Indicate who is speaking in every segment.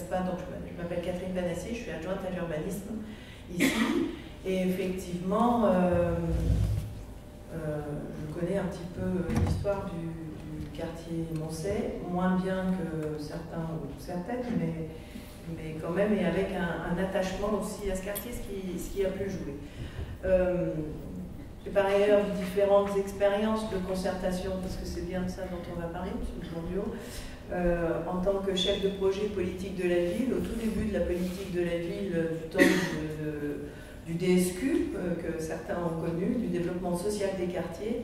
Speaker 1: l'ESPA, donc je m'appelle Catherine Panassier, je suis adjointe à l'urbanisme ici. Et effectivement, je connais un petit peu l'histoire du quartier Moncey, moins bien que certains ou certaines, mais quand même, et avec un attachement aussi à ce quartier, ce qui a pu jouer. J'ai par ailleurs différentes expériences de concertation, parce que c'est bien de ça dont on va parler, M. Bourdieu, en tant que chef de projet politique de la ville, au tout début de la politique de la ville, du temps du DSQ, que certains ont connu, du développement social des quartiers,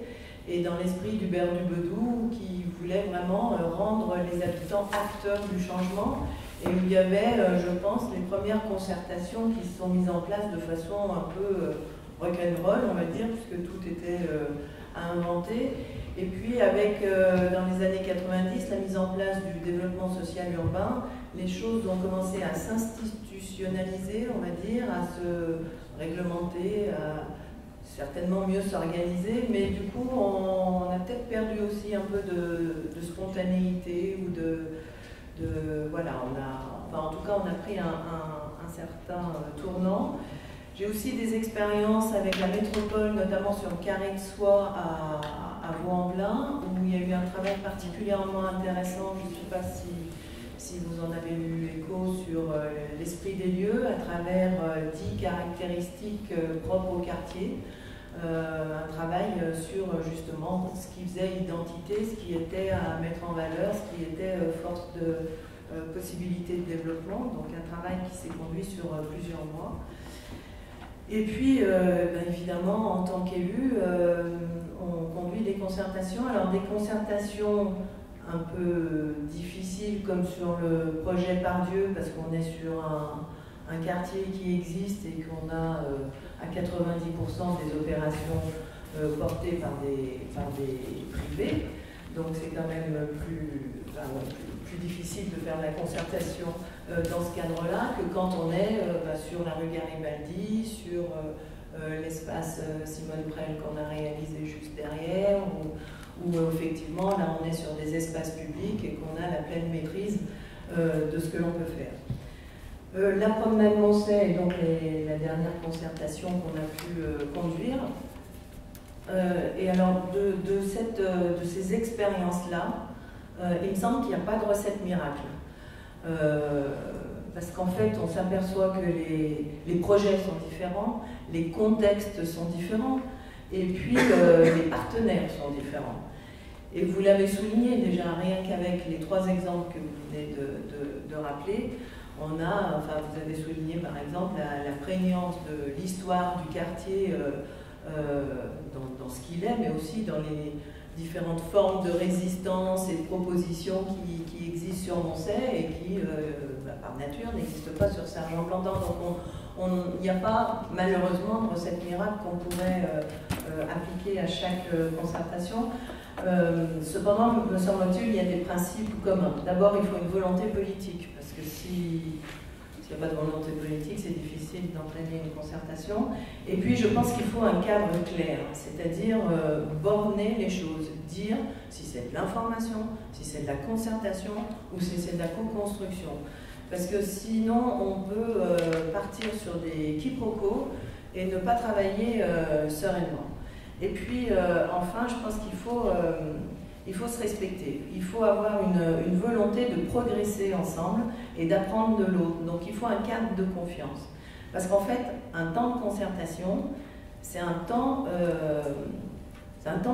Speaker 1: et dans l'esprit d'Hubert Dubedou, qui voulait vraiment rendre les habitants acteurs du changement, et où il y avait, je pense, les premières concertations qui se sont mises en place de façon un peu rock'n'roll, on va dire, puisque tout était à inventer. Et puis avec, dans les années 90, la mise en place du développement social urbain, les choses ont commencé à s'institutionnaliser, on va dire, à se réglementer, à certainement mieux s'organiser, mais du coup, on a peut-être perdu aussi un peu de spontanéité ou voilà, enfin, en tout cas, on a pris un certain tournant. J'ai aussi des expériences avec la métropole, notamment sur le Carré de Soie à Vaux-en-Velin, où il y a eu un travail particulièrement intéressant, je ne sais pas si vous en avez eu écho, sur l'esprit des lieux, à travers 10 caractéristiques propres au quartier. Un travail sur justement ce qui faisait identité, ce qui était à mettre en valeur, ce qui était force de possibilité de développement, donc un travail qui s'est conduit sur plusieurs mois. Et puis, évidemment, en tant qu'élu, on conduit des concertations. Alors, des concertations un peu difficiles, comme sur le projet Pardieu, parce qu'on est sur un quartier qui existe et qu'on a à 90% des opérations portées par des privés. Donc, c'est quand même plus difficile de faire la concertation dans ce cadre-là que quand on est sur la rue Garibaldi, sur l'espace Simone Prel qu'on a réalisé juste derrière, où effectivement là on est sur des espaces publics et qu'on a la pleine maîtrise de ce que l'on peut faire. La promenade Moncey est donc la dernière concertation qu'on a pu conduire. Et alors de ces expériences-là, il me semble qu'il n'y a pas de recette miracle. Parce qu'en fait, on s'aperçoit que les projets sont différents, les contextes sont différents, et puis les partenaires sont différents. Et vous l'avez souligné déjà, rien qu'avec les 3 exemples que vous venez de rappeler, on a, enfin vous avez souligné par exemple la prégnance de l'histoire du quartier dans ce qu'il est, mais aussi dans les différentes formes de résistance et de propositions qui existent sur Moncey et qui, par nature, n'existent pas sur Sergent-Blandan. Donc il n'y a pas, malheureusement, de recette miracle qu'on pourrait appliquer à chaque concertation. Cependant, me semble-t-il, il y a des principes communs. D'abord, il faut une volonté politique, parce que s'il n'y a pas de volonté politique, c'est difficile d'entraîner une concertation. Et puis, je pense qu'il faut un cadre clair, c'est-à-dire borner les choses, dire si c'est de l'information, si c'est de la concertation ou si c'est de la co-construction. Parce que sinon, on peut partir sur des quiproquos et ne pas travailler sereinement. Et puis, enfin, je pense qu'il faut se respecter. Il faut avoir une volonté de progresser ensemble et d'apprendre de l'autre. Donc, il faut un cadre de confiance. Parce qu'en fait, un temps de concertation, c'est un temps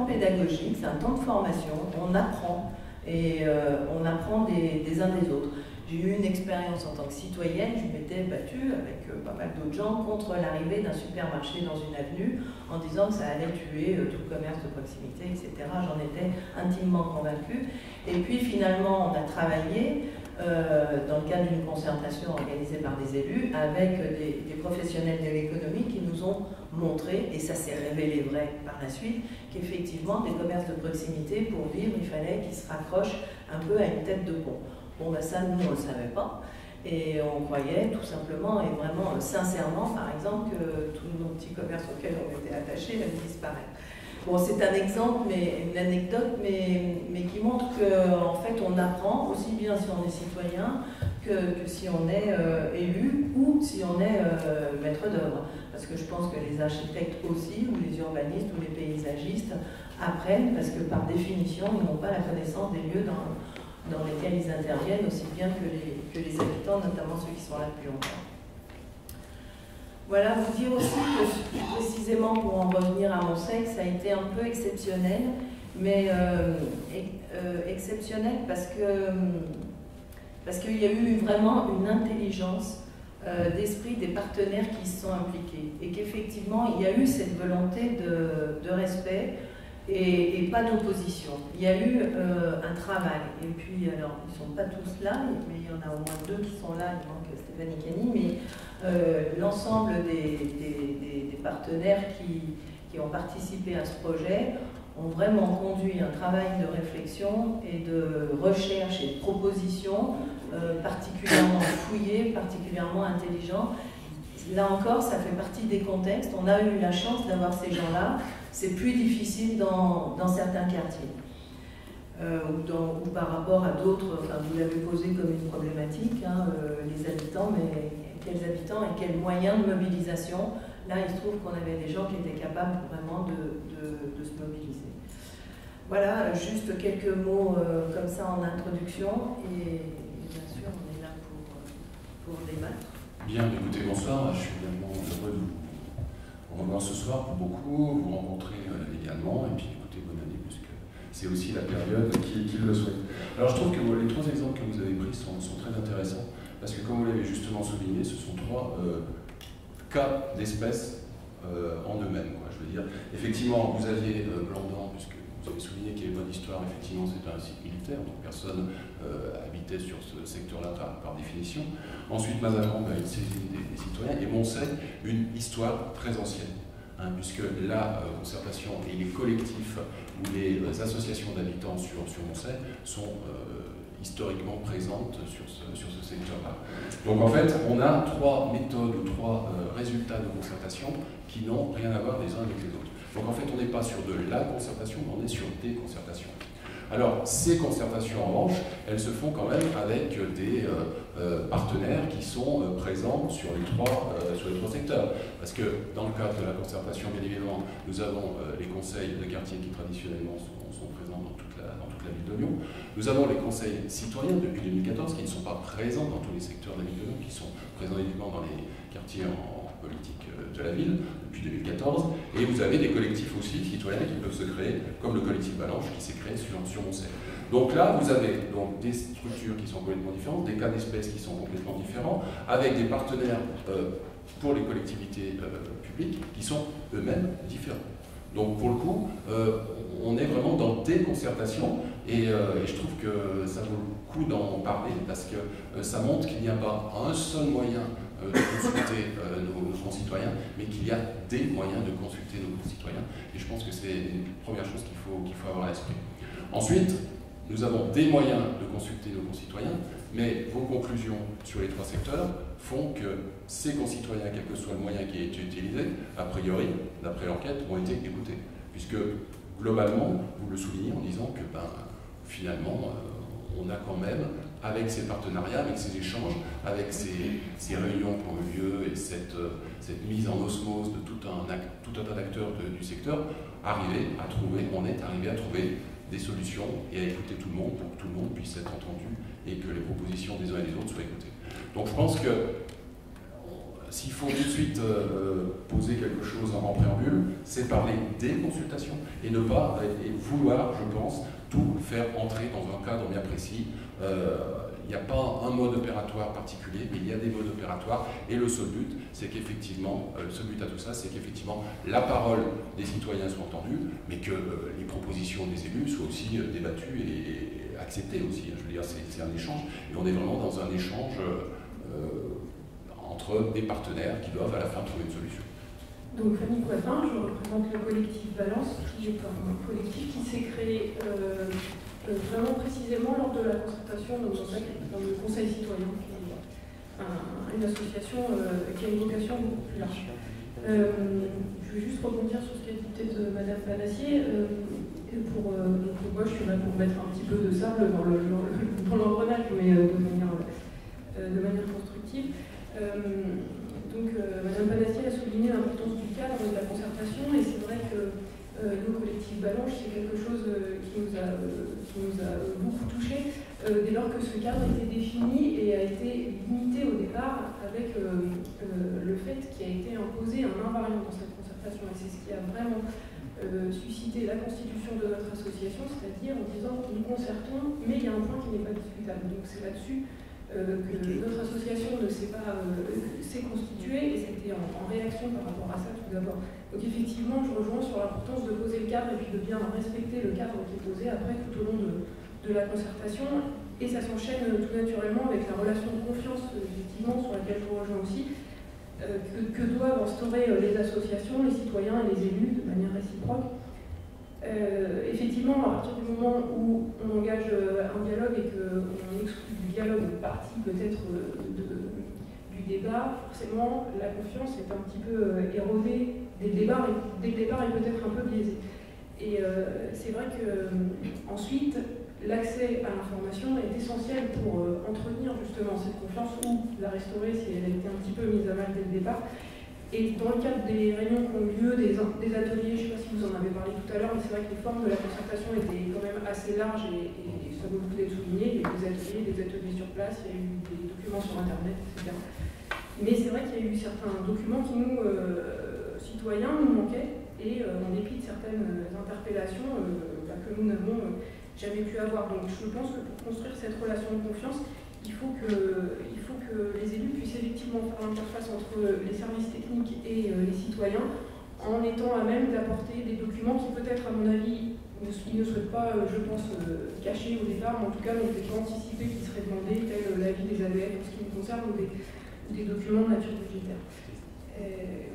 Speaker 1: pédagogique, c'est un temps de formation. On apprend et on apprend des uns des autres. J'ai eu une expérience en tant que citoyenne, je m'étais battue avec pas mal d'autres gens contre l'arrivée d'un supermarché dans une avenue en disant que ça allait tuer tout le commerce de proximité, etc. J'en étais intimement convaincue. Et puis finalement, on a travaillé dans le cadre d'une concertation organisée par des élus avec des professionnels de l'économie qui nous ont montré, et ça s'est révélé vrai par la suite, qu'effectivement, des commerces de proximité, pour vivre, il fallait qu'ils se raccrochent un peu à une tête de pont. Bon, ben ça, nous, on ne le savait pas. Et on croyait tout simplement et vraiment sincèrement, par exemple, que tous nos petits commerces auxquels on était attachés allaient disparaître. Bon, c'est un exemple, une anecdote, mais qui montre qu'en fait, on apprend, aussi bien si on est citoyen, que si on est élu ou si on est maître d'œuvre. Parce que je pense que les architectes aussi, ou les urbanistes, ou les paysagistes apprennent, parce que par définition, ils n'ont pas la connaissance des lieux dans lesquels ils interviennent, aussi bien que les habitants, notamment ceux qui sont là depuis longtemps. Voilà, vous dire aussi que précisément pour en revenir à Moncey, ça a été un peu exceptionnel, mais exceptionnel parce qu'il y a eu vraiment une intelligence d'esprit des partenaires qui se sont impliqués et qu'effectivement il y a eu cette volonté de respect et pas d'opposition. Il y a eu un travail, et puis alors ils ne sont pas tous là, mais il y en a au moins 2 qui sont là, il manque Stéphanie Cani, mais l'ensemble des partenaires qui ont participé à ce projet ont vraiment conduit un travail de réflexion et de recherche et de proposition particulièrement fouillé, particulièrement intelligent. Là encore, ça fait partie des contextes. On a eu la chance d'avoir ces gens-là. C'est plus difficile dans certains quartiers. Ou par rapport à d'autres, enfin, vous l'avez posé comme une problématique, hein, les habitants, mais quels habitants et quels moyens de mobilisation? Là, il se trouve qu'on avait des gens qui étaient capables vraiment de se mobiliser. Voilà, juste quelques mots comme ça en introduction, et bien sûr, on est là pour débattre.
Speaker 2: Bien, écoutez, bonsoir, je suis également heureux de vous revoir ce soir pour beaucoup, vous rencontrer également, et puis écoutez, bonne année, puisque c'est aussi la période qui le souhaite. Alors je trouve que les 3 exemples que vous avez pris sont très intéressants, parce que comme vous l'avez justement souligné, ce sont 3 cas d'espèces en eux-mêmes. Je veux dire, effectivement, vous aviez Blandan, puisque vous avez souligné qu'il y avait bonne histoire, effectivement c'était un site militaire, donc personne habitait sur ce secteur-là par définition. Ensuite, Mazatlan, une saisie des citoyens, et Moncey, une histoire très ancienne, hein, puisque la concertation et les collectifs ou les associations d'habitants sur Moncey sont historiquement présentes sur ce secteur-là. Donc en fait, on a 3 méthodes ou 3 résultats de concertation qui n'ont rien à voir les uns avec les autres. Donc en fait, on n'est pas sur de la concertation, mais on est sur des concertations. Alors, ces concertations, en revanche, elles se font quand même avec des partenaires qui sont présents sur les 3 secteurs. Parce que dans le cadre de la concertation, bien évidemment, nous avons les conseils de quartier qui traditionnellement sont présents dans toute la ville de Lyon. Nous avons les conseils citoyens depuis 2014 qui ne sont pas présents dans tous les secteurs de la ville de Lyon, qui sont présents uniquement dans les quartiers en politique de la ville depuis 2014. Et vous avez des collectifs aussi citoyens qui peuvent se créer, comme le collectif Balanche qui s'est créé sur Moncey. Donc là, vous avez donc des structures qui sont complètement différentes, des cas d'espèces qui sont complètement différents, avec des partenaires pour les collectivités publiques qui sont eux-mêmes différents. Donc pour le coup, on est vraiment dans des concertations et je trouve que ça vaut le coup d'en parler parce que ça montre qu'il n'y a pas un seul moyen de consulter nos concitoyens, mais qu'il y a des moyens de consulter nos concitoyens. Et je pense que c'est une première chose qu'il faut avoir à l'esprit. Ensuite, nous avons des moyens de consulter nos concitoyens, mais vos conclusions sur les 3 secteurs font que ces concitoyens, quel que soit le moyen qui a été utilisé, a priori, d'après l'enquête, ont été écoutés. Puisque, globalement, vous le soulignez en disant que, finalement, on a quand même, avec ces partenariats, avec ces échanges, avec ces réunions qui ont eu lieu et cette mise en osmose de tout un tas d'acteurs du secteur, on est arrivé à trouver des solutions et à écouter tout le monde pour que tout le monde puisse être entendu et que les propositions des uns et des autres soient écoutées. Donc je pense que s'il faut tout de suite poser quelque chose en préambule, c'est parler des consultations et ne pas vouloir, je pense, tout faire entrer dans un cadre bien précis. Il n'y a pas un mode opératoire particulier, mais il y a des modes opératoires. Et le seul but, c'est qu'effectivement, ce but à tout ça, c'est qu'effectivement la parole des citoyens soit entendue, mais que les propositions des élus soient aussi débattues et acceptées aussi. Je veux dire, c'est un échange, et on est vraiment dans un échange entre des partenaires qui doivent à la fin trouver une solution.
Speaker 3: Donc Fanny Coiffin, je représente le collectif Balance, qui est un collectif qui s'est créé vraiment précisément lors de la concertation dans le Conseil citoyen, qui est une association qui a une vocation beaucoup plus large. Je vais juste rebondir sur ce qu'a dit peut-être Madame Panassier. Moi, je suis là pour mettre un petit peu de sable dans l'engrenage, mais de manière de manière constructive. Madame Panassier a souligné l'importance du cadre de la concertation, et c'est vrai que le collectif Balanche, c'est quelque chose qui nous a beaucoup touchés, dès lors que ce cadre a été défini et a été limité au départ avec le fait qu'il a été imposé un invariant dans cette concertation. Et c'est ce qui a vraiment suscité la constitution de notre association, c'est-à-dire en disant nous concertons, mais il y a un point qui n'est pas discutable. Donc c'est là-dessus que notre association s'est constituée, et c'était en réaction par rapport à ça tout d'abord. Donc effectivement, je rejoins sur l'importance de poser le cadre et puis de bien respecter le cadre qui est posé après tout au long de la concertation, et ça s'enchaîne tout naturellement avec la relation de confiance, effectivement, sur laquelle je rejoins aussi, que doivent instaurer les associations, les citoyens et les élus de manière réciproque. Effectivement, à partir du moment où on engage un dialogue et qu'on exclut du dialogue une partie peut-être du débat, forcément la confiance est un petit peu érodée dès le départ et peut-être un peu biaisée. Et c'est vrai que ensuite l'accès à l'information est essentiel pour entretenir justement cette confiance ou la restaurer si elle a été un petit peu mise à mal dès le départ. Et dans le cadre des réunions qui ont eu lieu, des ateliers, je ne sais pas si vous en avez parlé tout à l'heure, mais c'est vrai que les formes de la concertation étaient quand même assez larges et ça vaut le coup d'être souligné. Il y a eu des ateliers sur place, il y a eu des documents sur Internet, etc. Mais c'est vrai qu'il y a eu certains documents qui nous, citoyens, nous manquaient, et en dépit de certaines interpellations que nous n'avons jamais pu avoir. Donc je pense que pour construire cette relation de confiance, il faut que les élus puissent effectivement faire l'interface entre les services techniques et les citoyens, en étant à même d'apporter des documents qui peut-être, à mon avis, ils ne seraient pas, je pense, cachés au départ, mais en tout cas n'ont été anticipés qui seraient demandés, tel l'avis des ADF en ce qui me concerne, ou des documents de nature budgétaire.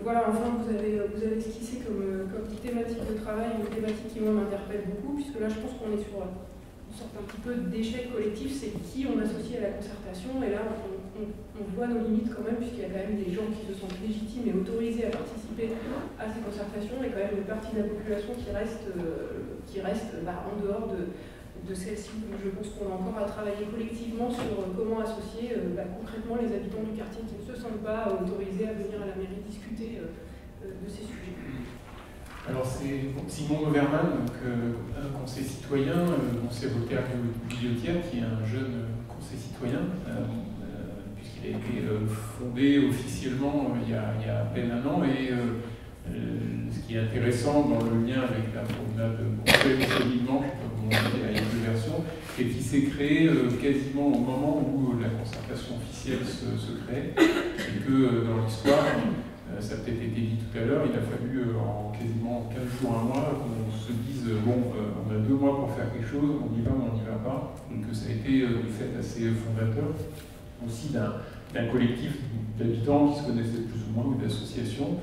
Speaker 3: Voilà, enfin, vous avez esquissé comme thématique de travail une thématique qui moi m'interpelle beaucoup, puisque là je pense qu'on est sur une sorte un petit peu d'échec collectif, c'est qui on associe à la concertation, et là on voit nos limites quand même, puisqu'il y a quand même des gens qui se sentent légitimes et autorisés à participer à ces concertations, et quand même une partie de la population qui reste en dehors de celle-ci. Donc je pense qu'on a encore à travailler collectivement sur comment associer concrètement les habitants du quartier qui ne se sentent pas autorisés à venir à la mairie discuter de ces sujets.
Speaker 4: Alors c'est Simon Overman, donc conseil citoyen, conseiller Voltaire Guillotière, qui est un jeune conseil citoyen, puisqu'il a été fondé officiellement il y a à peine un an, et ce qui est intéressant dans le lien avec la promenade cheminement, je peux vous montrer à une version, et qui s'est créé quasiment au moment où la concertation officielle se crée, et que dans l'histoire, ça a peut-être été dit tout à l'heure, il a fallu en quasiment 15 jours, un mois, qu'on se dise bon, on a 2 mois pour faire quelque chose, on y va ou on n'y va pas. Donc ça a été du fait assez fondateur aussi d'un collectif d'habitants qui se connaissaient plus ou moins, ou d'associations.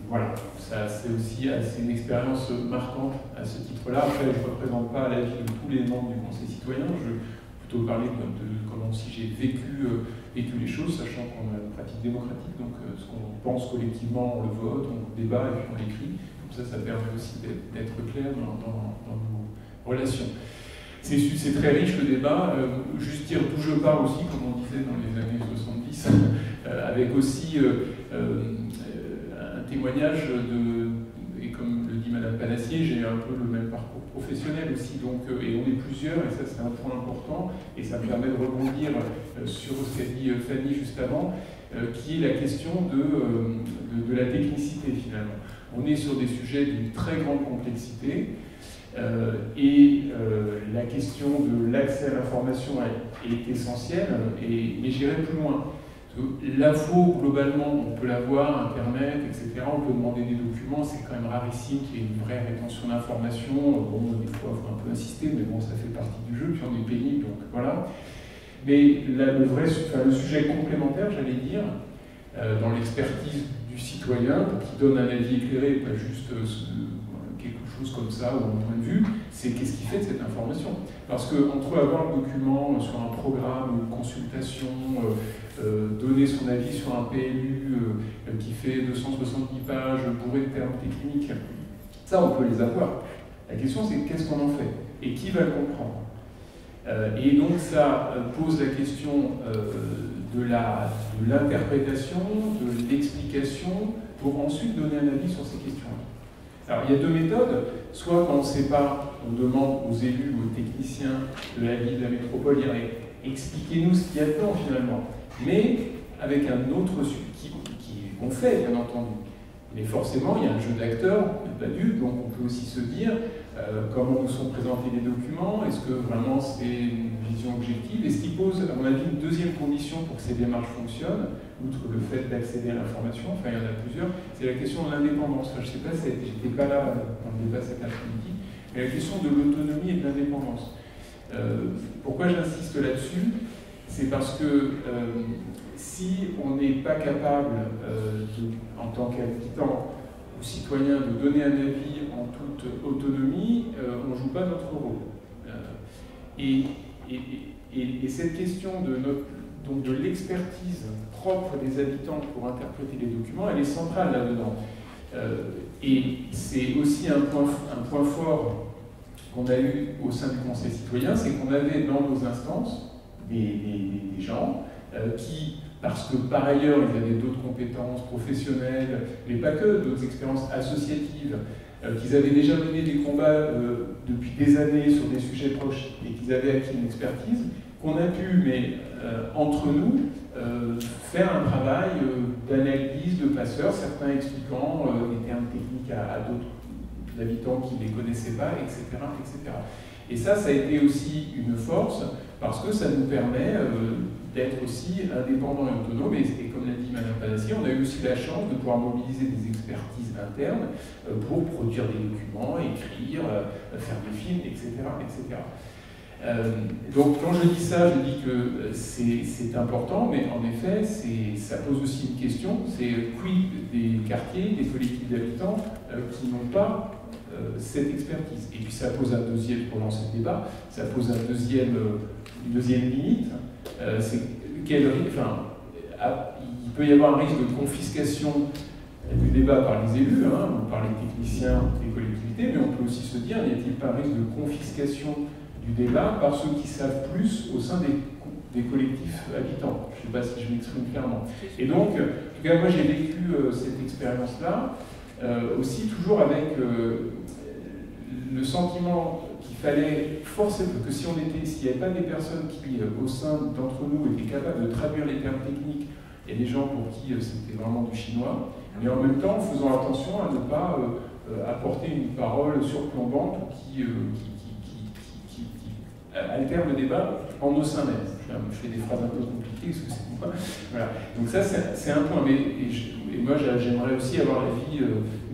Speaker 4: Voilà, ça c'est aussi une expérience marquante à ce titre-là. Après, je ne représente pas l'avis de tous les membres du Conseil citoyen, je vais plutôt parler de comment aussi j'ai vécu les choses, sachant qu'on a une pratique démocratique, donc ce qu'on pense collectivement, on le vote, on le débat et puis on l'écrit. Comme ça permet aussi d'être clair dans nos relations. C'est très riche le débat. Juste dire d'où je pars aussi, comme on disait dans les années 70, avec aussi un témoignage et comme le dit Madame Panassier, j'ai un peu le même parcours professionnel aussi, donc, et on est plusieurs, et ça c'est un point important, et ça me permet de rebondir sur ce qu'a dit Fanny juste avant, qui est la question de la technicité finalement. On est sur des sujets d'une très grande complexité, et la question de l'accès à l'information est essentielle, mais j'irai plus loin. L'info, globalement, on peut l'avoir, Internet, etc. On peut demander des documents, c'est quand même rarissime qu'il y ait une vraie rétention d'informations. Bon, des fois, il faut un peu insister, mais bon, ça fait partie du jeu, puis on est pénible, donc voilà. Mais le sujet complémentaire, j'allais dire, dans l'expertise du citoyen, qui donne un avis éclairé, pas juste quelque chose comme ça, ou un point de vue, c'est qu'est-ce qu'il fait de cette information. Parce qu'entre avoir un document sur un programme, une consultation, donner son avis sur un PLU qui fait 270 pages, bourré de termes techniques, ça on peut les avoir. La question c'est qu'est-ce qu'on en fait et qui va le comprendre. Et donc ça pose la question de l'interprétation, de l'explication, pour ensuite donner un avis sur ces questions-là. Alors il y a deux méthodes, soit quand on ne sait pas, on demande aux élus ou aux techniciens de la ville, de la métropole, expliquez-nous ce qu'il y a dedans finalement, mais avec un autre qu'on fait bien entendu. Mais forcément, il y a un jeu d'acteurs, d'adultes, donc on peut aussi se dire comment nous sont présentés les documents, est-ce que vraiment c'est une vision objective, et ce qui pose, à mon avis, une deuxième condition pour que ces démarches fonctionnent, outre le fait d'accéder à l'information, enfin il y en a plusieurs, c'est la question de l'indépendance. Enfin, je ne sais pas, j'étais pas là dans le débat cet après-midi, mais la question de l'autonomie et de l'indépendance. Pourquoi j'insiste là-dessus? C'est parce que si on n'est pas capable, en tant qu'habitant ou citoyen, de donner un avis en toute autonomie, on ne joue pas notre rôle. Et cette question de l'expertise propre des habitants pour interpréter les documents, elle est centrale là-dedans. Et c'est aussi un point fort qu'on a eu au sein du Conseil citoyen, c'est qu'on avait dans nos instances des gens qui, parce que par ailleurs ils avaient d'autres compétences professionnelles, mais pas que, d'autres expériences associatives, qu'ils avaient déjà mené des combats depuis des années sur des sujets proches et qu'ils avaient acquis une expertise, qu'on a pu, mais entre nous, faire un travail d'analyse, de passeurs, certains expliquant des termes techniques à d'autres habitants qui ne les connaissaient pas, etc., etc. Et ça a été aussi une force, parce que ça nous permet d'être aussi indépendants et autonomes. Et comme l'a dit Mme Palassier, on a eu aussi la chance de pouvoir mobiliser des expertises internes pour produire des documents, écrire, faire des films, etc., etc. Donc quand je dis ça, je dis que c'est important, mais en effet, ça pose aussi une question, c'est quid des quartiers, des collectifs d'habitants qui n'ont pas cette expertise. Et puis ça pose un deuxième, pour lancer le débat, ça pose une deuxième limite, c'est il peut y avoir un risque de confiscation du débat par les élus, ou par les techniciens des collectivités, mais on peut aussi se dire, n'y a-t-il pas un risque de confiscation du débat par ceux qui savent plus au sein des collectifs habitants? Je ne sais pas si je m'exprime clairement. Et donc, en tout cas, moi j'ai vécu cette expérience-là, aussi toujours avec le sentiment qu'il fallait forcément, que s'il n'y avait pas des personnes qui, au sein d'entre nous, étaient capables de traduire les termes techniques, il y a des gens pour qui c'était vraiment du chinois, mais en même temps, en faisant attention à ne pas apporter une parole surplombante qui altère le débat en nos sein même. Je fais des phrases un peu compliquées, parce que c'est moi. Voilà. Donc ça, c'est un point. Et moi, j'aimerais aussi avoir l'avis,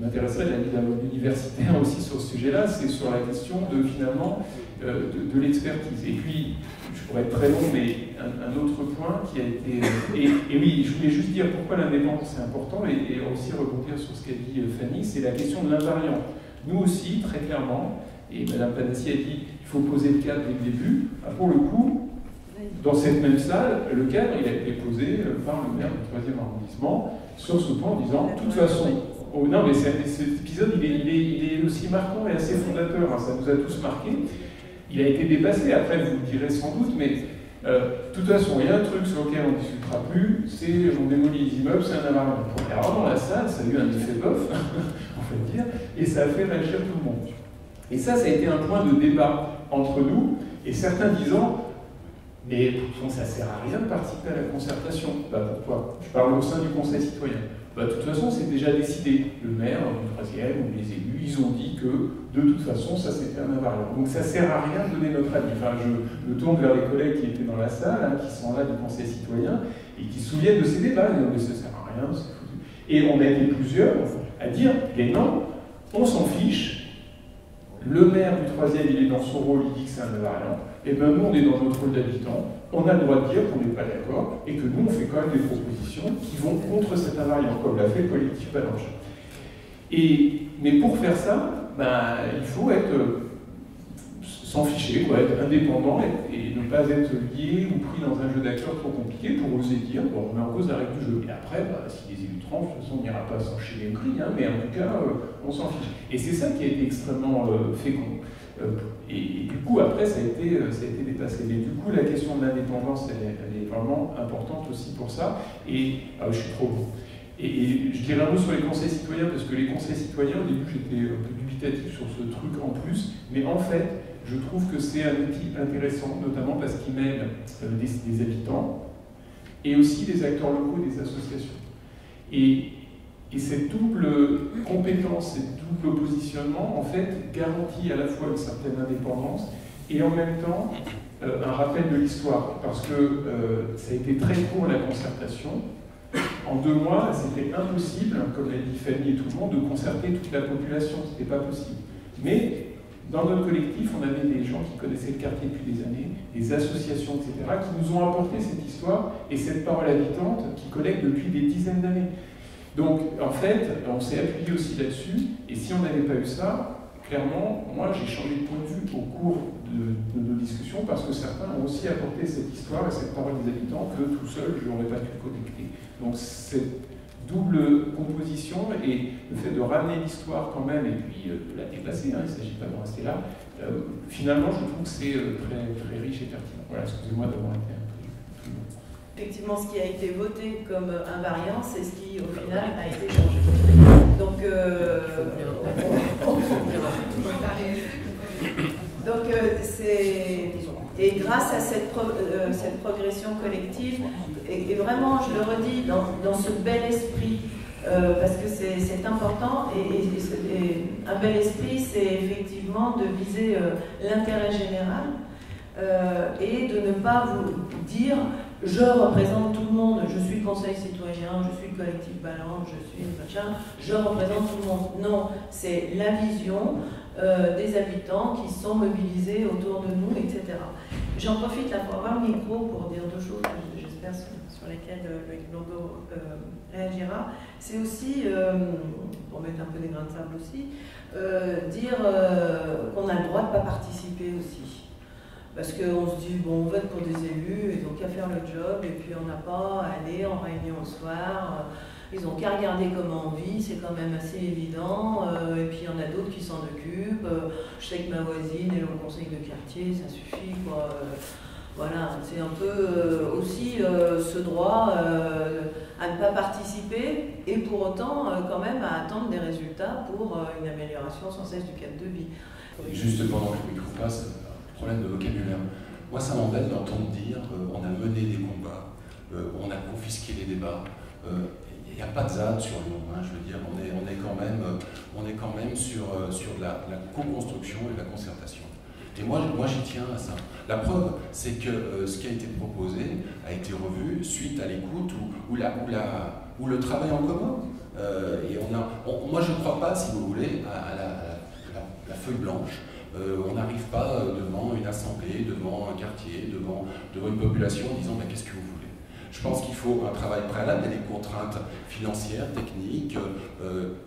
Speaker 4: m'intéresserait à l'avis d'un universitaire aussi sur ce sujet-là, c'est sur la question de, finalement, de l'expertise. Et puis, je pourrais être très long, mais un autre point qui a été... Et oui, je voulais juste dire pourquoi l'indépendance est important, et aussi rebondir sur ce qu'a dit Fanny, c'est la question de l'invariant. Nous aussi, très clairement, et Mme Palassier a dit il faut poser le cadre dès le début. Pour le coup, dans cette même salle, le cadre il a été posé par le maire du 3e arrondissement sur ce point en disant de toute façon, non mais cet épisode il est aussi marquant et assez fondateur, ça nous a tous marqués. Il a été dépassé, après vous le direz sans doute, mais de toute façon, il y a un truc sur lequel on ne discutera plus, c'est on démolit les immeubles, c'est un invariant. Alors dans la salle, ça a eu un effet bof, on peut dire, et ça a fait réagir tout le monde. Et ça a été un point de débat entre nous, et certains disant mais ça ne sert à rien de participer à la concertation. Pourquoi? Je parle au sein du Conseil citoyen. De toute façon, c'est déjà décidé. Le maire, le 3e ou les élus, ils ont dit que de toute façon, ça c'était un invariant. Donc ça ne sert à rien de donner notre avis. Enfin, je me tourne vers les collègues qui étaient dans la salle, qui sont là du Conseil citoyen, et qui se souviennent de ces débats. Ils disent mais ça ne sert à rien, c'est foutu. Et on a été plusieurs à dire mais non, on s'en fiche. Le maire du 3e, il est dans son rôle, il dit que c'est un invariant. Et bien nous, on est dans notre rôle d'habitant, on a le droit de dire qu'on n'est pas d'accord, et que nous, on fait quand même des propositions qui vont contre cet invariant, comme l'a fait le collectif Balanche. Mais pour faire ça, il faut s'en ficher, être indépendant et ne pas être lié ou pris dans un jeu d'acteurs trop compliqué pour oser dire, bon, on met en cause la règle du jeu. Et après, si les élus tranchent, de toute façon, on n'ira pas s'enchaîner une grille, mais en tout cas, on s'en fiche. Et c'est ça qui a été extrêmement fécond. Et du coup, après, ça a été dépassé. Mais du coup, la question de l'indépendance, elle est vraiment importante aussi pour ça. Et je suis trop bon. Et je dirais un mot sur les conseils citoyens, parce que les conseils citoyens, au début, j'étais un peu dubitatif sur ce truc en plus, mais en fait, je trouve que c'est un outil intéressant, notamment parce qu'il mêle des habitants et aussi des acteurs locaux, des associations. Et cette double compétence, cette double positionnement, en fait, garantit à la fois une certaine indépendance et en même temps un rappel de l'histoire, parce que ça a été très court la concertation. En 2 mois, c'était impossible, comme l'a dit Fanny et tout le monde, de concerter toute la population, c'était pas possible. Mais dans notre collectif, on avait des gens qui connaissaient le quartier depuis des années, des associations, etc., qui nous ont apporté cette histoire et cette parole habitante qui collecte depuis des dizaines d'années. Donc, en fait, on s'est appuyé aussi là-dessus, et si on n'avait pas eu ça, clairement, moi, j'ai changé de point de vue au cours de nos discussions, parce que certains ont aussi apporté cette histoire et cette parole des habitants que tout seul, je n'aurais pas pu connecter. Donc, cette double composition et le fait de ramener l'histoire quand même, et puis de la déplacer, hein, il ne s'agit pas de rester là, finalement, je trouve que c'est très, très riche et pertinent. Voilà, excusez-moi d'avoir été un peu long.
Speaker 1: Effectivement, ce qui a été voté comme invariant, c'est ce qui, au final, a été changé. Donc, et grâce à cette progression collective, et vraiment, je le redis, dans ce bel esprit, parce que c'est important, et un bel esprit, c'est effectivement de viser l'intérêt général et de ne pas vous dire « je représente tout le monde, je suis conseil citoyen, je suis collectif Balance, je suis machin, je représente tout le monde ». Non, c'est la vision des habitants qui sont mobilisés autour de nous, etc. J'en profite là pour avoir le micro pour dire 2 choses, j'espère, sur lesquelles Loïc Blondeau réagira. C'est aussi, pour mettre un peu des grains de sable aussi, dire qu'on a le droit de ne pas participer aussi. Parce qu'on se dit, bon, on vote pour des élus, ils n'ont qu'à faire le job, et puis on n'a pas à aller en réunion au soir, ils n'ont qu'à regarder comment on vit, c'est quand même assez évident, et puis il y en a d'autres qui s'en occupent. Je sais que ma voisine est au conseil de quartier, ça suffit, quoi. Voilà, c'est un peu aussi ce droit à ne pas participer, et pour autant, quand même, à attendre des résultats pour une amélioration sans cesse du cadre de vie.
Speaker 2: Juste pendant que le micro passe, problème de vocabulaire. Moi, ça m'embête d'entendre dire on a mené des combats, on a confisqué les débats. Il n'y a pas de ZAD sur Lyon, hein, je veux dire, on est quand même sur la co-construction et la concertation. Et moi j'y tiens à ça. La preuve, c'est que ce qui a été proposé a été revu suite à l'écoute ou le travail en commun. Moi, je ne crois pas, si vous voulez, à la feuille blanche. On n'arrive pas devant une assemblée, devant un quartier, devant une population en disant qu'est-ce que vous voulez. Je pense qu'il faut un travail préalable, il y a des contraintes financières, techniques,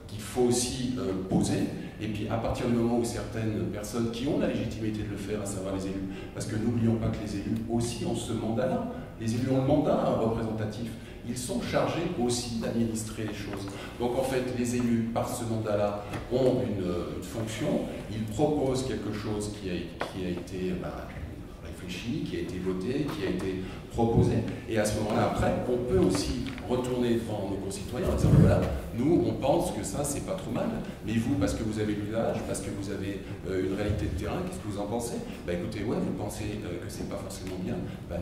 Speaker 2: qu'il faut aussi poser. Et puis à partir du moment où certaines personnes qui ont la légitimité de le faire, à savoir les élus, parce que n'oublions pas que les élus aussi ont ce mandat-là, les élus ont le mandat représentatif, ils sont chargés aussi d'administrer les choses. Donc en fait, les élus, par ce mandat-là, ont une fonction, ils proposent quelque chose qui a été réfléchi, qui a été voté, qui a été proposé, et à ce moment-là, après, on peut aussi retourner devant nos concitoyens en disant voilà, nous, on pense que ça, c'est pas trop mal, mais vous, parce que vous avez l'usage, parce que vous avez une réalité de terrain, qu'est-ce que vous en pensez? Écoutez, ouais, vous pensez que c'est pas forcément bien,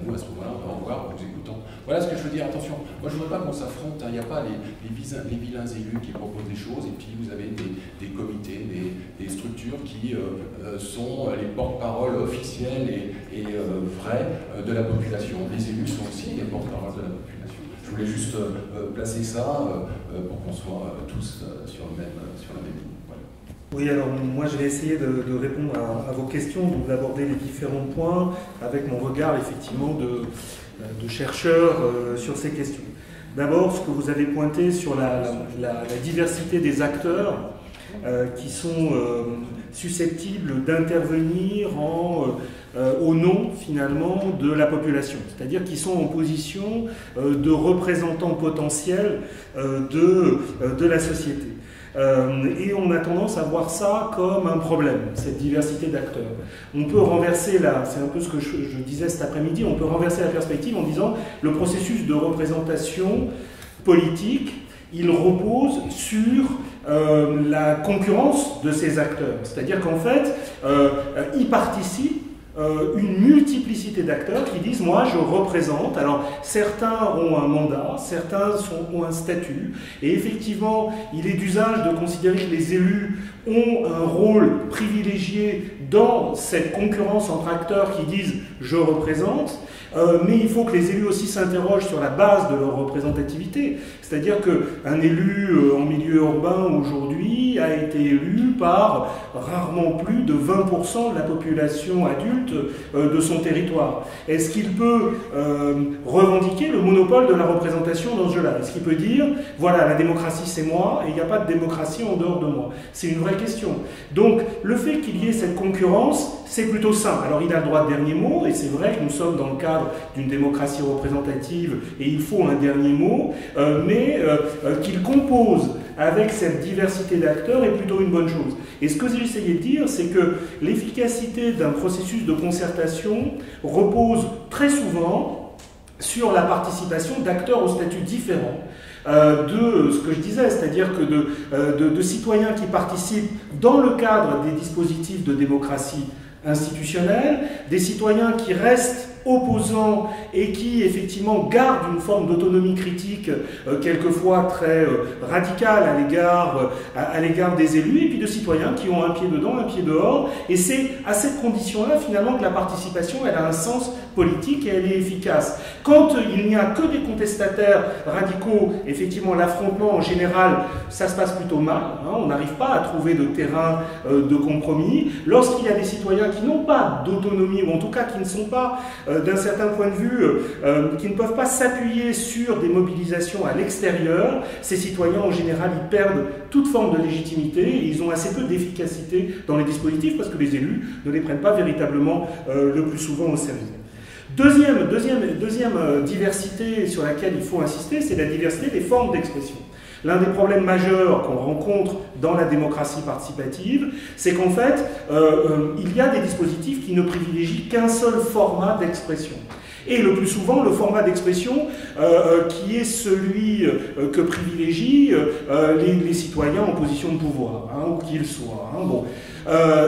Speaker 2: nous, à ce moment-là, on va en voir en vous écoutant. Voilà ce que je veux dire, attention, moi, je veux pas qu'on s'affronte, il n'y a pas les vilains élus qui proposent des choses, et puis vous avez des comités, des structures qui sont les porte-paroles officielles et vraies de la population. Les élus sont aussi les porte-paroles de la population. Je voulais juste placer ça pour qu'on soit tous sur la même ligne. Voilà.
Speaker 5: Oui, alors moi je vais essayer de répondre à vos questions, d'aborder les différents points avec mon regard effectivement de chercheur sur ces questions. D'abord, ce que vous avez pointé sur la diversité des acteurs qui sont susceptibles d'intervenir au nom finalement de la population, c'est-à-dire qui sont en position de représentants potentiels de la société. Et on a tendance à voir ça comme un problème, cette diversité d'acteurs. On peut renverser c'est un peu ce que je disais cet après-midi, on peut renverser la perspective en disant le processus de représentation politique, il repose sur la concurrence de ces acteurs. C'est-à-dire qu'en fait, y participe une multiplicité d'acteurs qui disent « moi je représente ». Alors certains ont un mandat, certains ont un statut, et effectivement il est d'usage de considérer que les élus ont un rôle privilégié dans cette concurrence entre acteurs qui disent « je représente ». Mais il faut que les élus aussi s'interrogent sur la base de leur représentativité. C'est-à-dire qu'un élu en milieu urbain aujourd'hui a été élu par rarement plus de 20% de la population adulte de son territoire. Est-ce qu'il peut revendiquer le monopole de la représentation dans ce jeu-là? Est-ce qu'il peut dire, voilà, la démocratie c'est moi et il n'y a pas de démocratie en dehors de moi? C'est une vraie question. Donc le fait qu'il y ait cette concurrence, c'est plutôt sain. Alors il a le droit de dernier mot, et c'est vrai que nous sommes dans le cadre d'une démocratie représentative et il faut un dernier mot, mais qu'il compose avec cette diversité d'acteurs est plutôt une bonne chose. Et ce que j'ai essayé de dire, c'est que l'efficacité d'un processus de concertation repose très souvent sur la participation d'acteurs au statut différent de ce que je disais, c'est-à-dire que de citoyens qui participent dans le cadre des dispositifs de démocratie institutionnelle, des citoyens qui restent opposants et qui effectivement gardent une forme d'autonomie critique quelquefois très radicale à l'égard des élus, et puis de citoyens qui ont un pied dedans, un pied dehors, et c'est à cette condition-là finalement que la participation elle a un sens politique et elle est efficace. Quand il n'y a que des contestataires radicaux, effectivement l'affrontement en général ça se passe plutôt mal, hein, on n'arrive pas à trouver de terrain de compromis. Lorsqu'il y a des citoyens qui n'ont pas d'autonomie, ou en tout cas qui ne sont pas d'un certain point de vue, qui ne peuvent pas s'appuyer sur des mobilisations à l'extérieur, ces citoyens en général ils perdent toute forme de légitimité et ils ont assez peu d'efficacité dans les dispositifs parce que les élus ne les prennent pas véritablement le plus souvent au sérieux. Deuxième diversité sur laquelle il faut insister, c'est la diversité des formes d'expression. L'un des problèmes majeurs qu'on rencontre dans la démocratie participative, c'est qu'en fait, il y a des dispositifs qui ne privilégient qu'un seul format d'expression. Et le plus souvent, le format d'expression qui est celui que privilégient les citoyens en position de pouvoir, hein, où qu'ils soient. Hein, bon.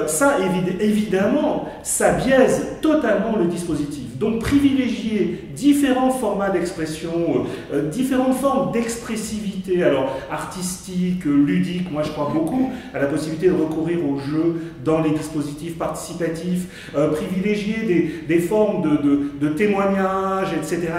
Speaker 5: Ça, évidemment, ça biaise totalement le dispositif. Donc privilégier différents formats d'expression, différentes formes d'expressivité, alors artistique, ludique, moi je crois beaucoup à la possibilité de recourir au jeu dans les dispositifs participatifs, privilégier des formes de témoignages, etc.,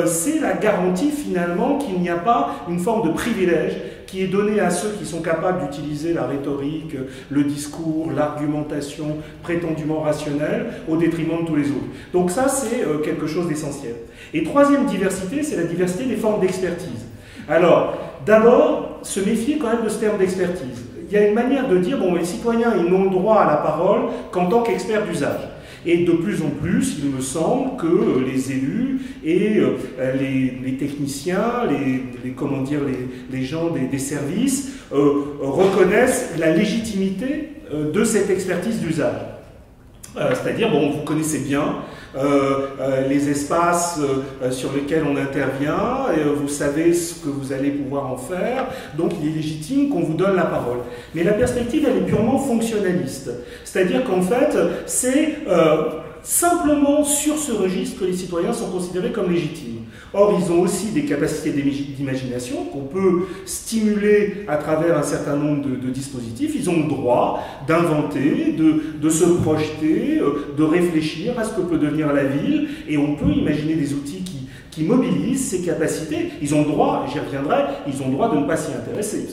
Speaker 5: c'est la garantie finalement qu'il n'y a pas une forme de privilège qui est donnée à ceux qui sont capables d'utiliser la rhétorique, le discours, l'argumentation prétendument rationnelle au détriment de tous les autres. Donc ça, c'est quelque chose d'essentiel. Et troisième diversité, c'est la diversité des formes d'expertise. Alors, d'abord, se méfier quand même de ce terme d'expertise. Il y a une manière de dire, bon, les citoyens, ils n'ont le droit à la parole qu'en tant qu'experts d'usage. Et de plus en plus, il me semble que les élus et les techniciens, les gens des services reconnaissent la légitimité de cette expertise d'usage. C'est-à-dire, bon, vous connaissez bien les espaces sur lesquels on intervient, et vous savez ce que vous allez pouvoir en faire, donc il est légitime qu'on vous donne la parole. Mais la perspective, elle est purement fonctionnaliste. C'est-à-dire qu'en fait, c'est simplement sur ce registre que les citoyens sont considérés comme légitimes. Or, ils ont aussi des capacités d'imagination qu'on peut stimuler à travers un certain nombre de dispositifs. Ils ont le droit d'inventer, de se projeter, de réfléchir à ce que peut devenir la ville, et on peut imaginer des outils qui mobilisent ces capacités. Ils ont le droit, j'y reviendrai, ils ont le droit de ne pas s'y intéresser.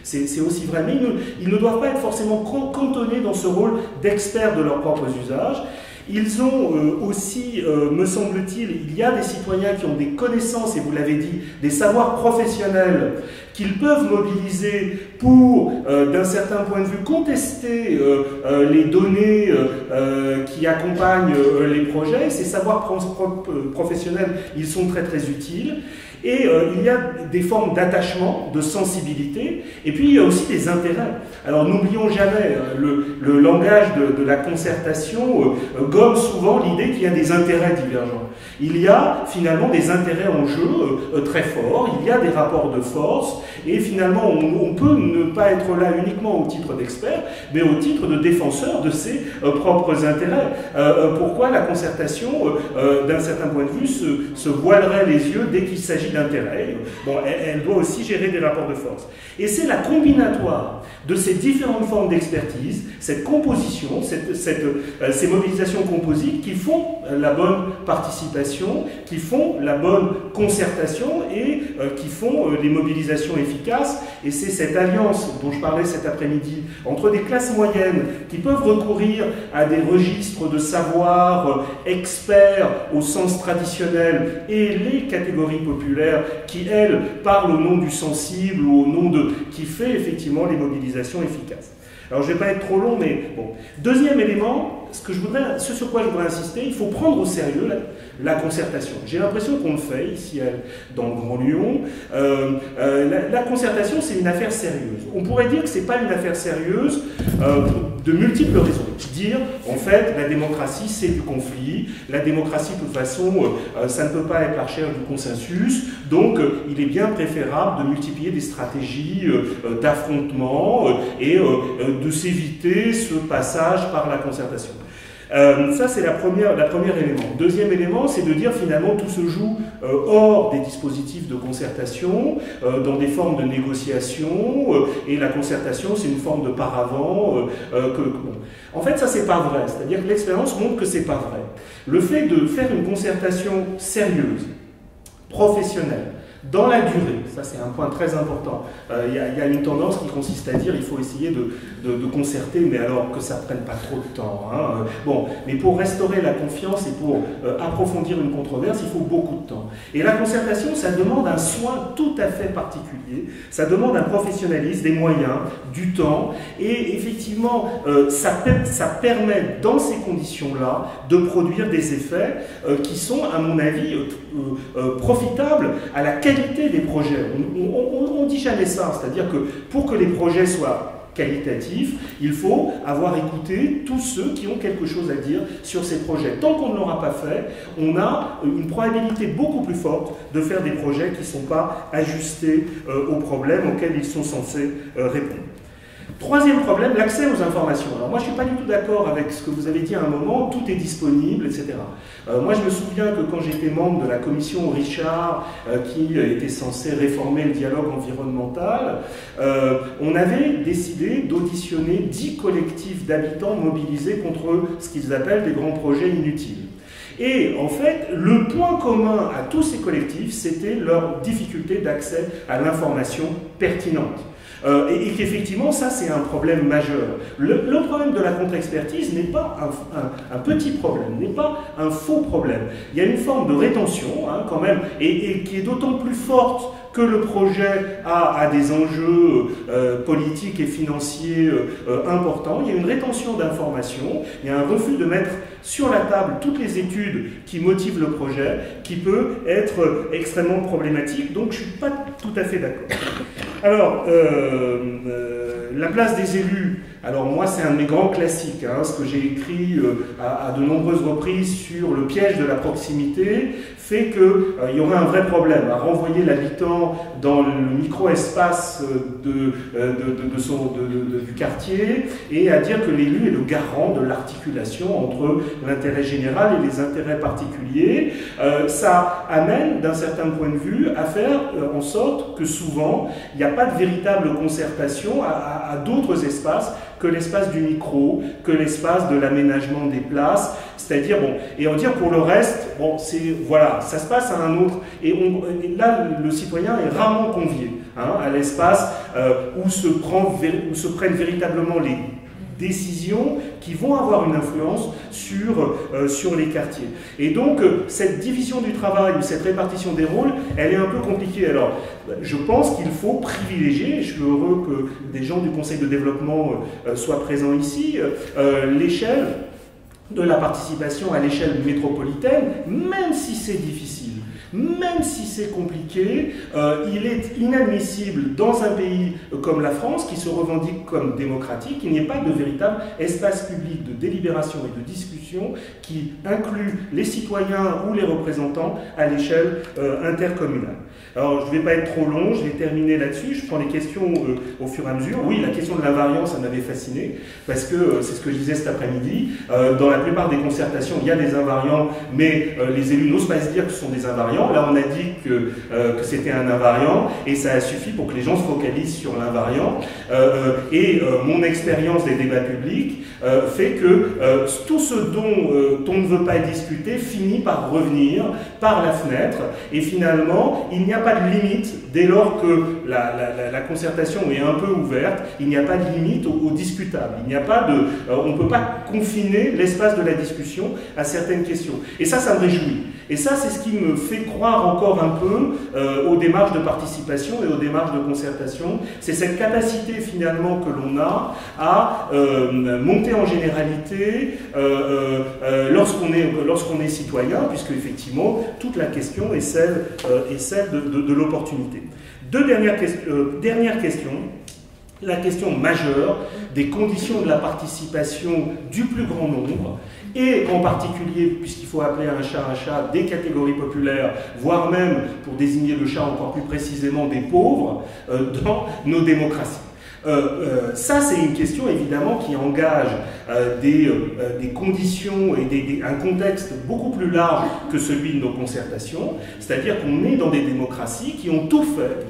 Speaker 5: C'est aussi vrai, mais ils ne doivent pas être forcément cantonnés dans ce rôle d'experts de leurs propres usages. Ils ont aussi, me semble-t-il, il y a des citoyens qui ont des connaissances, et vous l'avez dit, des savoirs professionnels qu'ils peuvent mobiliser pour, d'un certain point de vue, contester les données qui accompagnent les projets. Ces savoirs professionnels, ils sont très très utiles. Et il y a des formes d'attachement, de sensibilité, et puis il y a aussi des intérêts. Alors n'oublions jamais, le langage de la concertation gomme souvent l'idée qu'il y a des intérêts divergents. Il y a finalement des intérêts en jeu très forts, il y a des rapports de force, et finalement on peut ne pas être là uniquement au titre d'expert, mais au titre de défenseur de ses propres intérêts. Pourquoi la concertation, d'un certain point de vue, se voilerait les yeux dès qu'il s'agit d'intérêts? Bon, elle doit aussi gérer des rapports de force. Et c'est la combinatoire de ces différentes formes d'expertise, cette composition, ces mobilisations composites qui font la bonne participation, qui font la bonne concertation et qui font les mobilisations efficaces. Et c'est cette alliance dont je parlais cet après-midi entre des classes moyennes qui peuvent recourir à des registres de savoir experts au sens traditionnel et les catégories populaires qui, elles, parlent au nom du sensible ou au nom qui fait effectivement les mobilisations efficaces. Alors je ne vais pas être trop long, mais bon. Deuxième élément, ce sur quoi je voudrais insister, il faut prendre au sérieux la concertation. J'ai l'impression qu'on le fait ici dans le Grand Lyon. La concertation, c'est une affaire sérieuse. On pourrait dire que ce n'est pas une affaire sérieuse de multiples raisons. Dire, en fait, la démocratie, c'est du conflit. La démocratie, de toute façon, ça ne peut pas être la recherche du consensus. Donc, il est bien préférable de multiplier des stratégies d'affrontement et de s'éviter ce passage par la concertation. Ça, c'est le premier élément. Deuxième élément, c'est de dire finalement tout se joue hors des dispositifs de concertation, dans des formes de négociation, et la concertation, c'est une forme de paravent. Bon. En fait, ça, c'est pas vrai. C'est-à-dire que l'expérience montre que c'est pas vrai. Le fait de faire une concertation sérieuse, professionnelle, dans la durée, ça c'est un point très important. Il y a une tendance qui consiste à dire qu'il faut essayer de concerter, mais alors que ça ne prenne pas trop de temps. Hein. Bon, mais pour restaurer la confiance et pour approfondir une controverse, il faut beaucoup de temps. Et la concertation, ça demande un soin tout à fait particulier, ça demande un professionnalisme, des moyens, du temps, et effectivement, ça permet, dans ces conditions-là, de produire des effets qui sont, à mon avis, profitables à la qualité des projets. On ne dit jamais ça, c'est-à-dire que pour que les projets soient qualitatifs, il faut avoir écouté tous ceux qui ont quelque chose à dire sur ces projets. Tant qu'on ne l'aura pas fait, on a une probabilité beaucoup plus forte de faire des projets qui ne sont pas ajustés aux problèmes auxquels ils sont censés répondre. Troisième problème, l'accès aux informations. Alors moi, je ne suis pas du tout d'accord avec ce que vous avez dit à un moment, tout est disponible, etc. Moi, je me souviens que quand j'étais membre de la commission Richard, qui était censée réformer le dialogue environnemental, on avait décidé d'auditionner 10 collectifs d'habitants mobilisés contre ce qu'ils appellent des grands projets inutiles. Et en fait, le point commun à tous ces collectifs, c'était leur difficulté d'accès à l'information pertinente. Et qu'effectivement, ça, c'est un problème majeur. Le problème de la contre-expertise n'est pas un petit problème, n'est pas un faux problème. Il y a une forme de rétention, hein, quand même, et qui est d'autant plus forte que le projet a des enjeux politiques et financiers importants. Il y a une rétention d'informations, il y a un refus de mettre sur la table toutes les études qui motivent le projet, qui peut être extrêmement problématique, donc je ne suis pas tout à fait d'accord. Alors, la place des élus, alors moi c'est un de mes grands classiques, hein, ce que j'ai écrit à de nombreuses reprises sur le piège de la proximité, fait qu'il y aurait un vrai problème à renvoyer l'habitant dans le micro-espace du quartier et à dire que l'élu est le garant de l'articulation entre l'intérêt général et les intérêts particuliers. Ça amène, d'un certain point de vue, à faire en sorte que souvent, il n'y a pas de véritable concertation à d'autres espaces que l'espace du micro, que l'espace de l'aménagement des places, c'est-à-dire, bon, et on dit pour le reste, bon, c'est, voilà, ça se passe à un autre, et là, le citoyen est rarement convié, hein, à l'espace où se prennent véritablement décisions qui vont avoir une influence sur les quartiers. Et donc, cette division du travail ou cette répartition des rôles, elle est un peu compliquée. Alors, je pense qu'il faut privilégier, et je suis heureux que des gens du Conseil de développement soient présents ici, l'échelle de la participation à l'échelle métropolitaine, même si c'est difficile. Même si c'est compliqué, il est inadmissible dans un pays comme la France, qui se revendique comme démocratique, qu'il n'y ait pas de véritable espace public de délibération et de discussion qui inclut les citoyens ou les représentants à l'échelle intercommunale. Alors, je ne vais pas être trop long, je vais terminer là-dessus, je prends les questions au fur et à mesure. Oui, la question de l'invariant, ça m'avait fasciné, parce que c'est ce que je disais cet après-midi, dans la plupart des concertations, il y a des invariants, mais les élus n'osent pas se dire que ce sont des invariants. Là, on a dit que c'était un invariant, et ça a suffi pour que les gens se focalisent sur l'invariant. Mon expérience des débats publics fait que tout ce dont on ne veut pas discuter finit par revenir par la fenêtre, et finalement, il n'y a pas de limite dès lors que la concertation est un peu ouverte, il n'y a pas de limite au discutable. Il n'y a pas de, on ne peut pas confiner l'espace de la discussion à certaines questions. Et ça me réjouit. Et ça, c'est ce qui me fait croire encore un peu aux démarches de participation et aux démarches de concertation. C'est cette capacité finalement que l'on a à monter en généralité lorsqu'on est citoyen, puisque effectivement toute la question est celle de l'opportunité. Dernière question. La question majeure des conditions de la participation du plus grand nombre, et en particulier, puisqu'il faut appeler un chat, des catégories populaires, voire même, pour désigner le chat encore plus précisément, des pauvres, dans nos démocraties. Ça, c'est une question évidemment qui engage des conditions et un contexte beaucoup plus large que celui de nos concertations, c'est-à-dire qu'on est dans des démocraties qui ont tout fait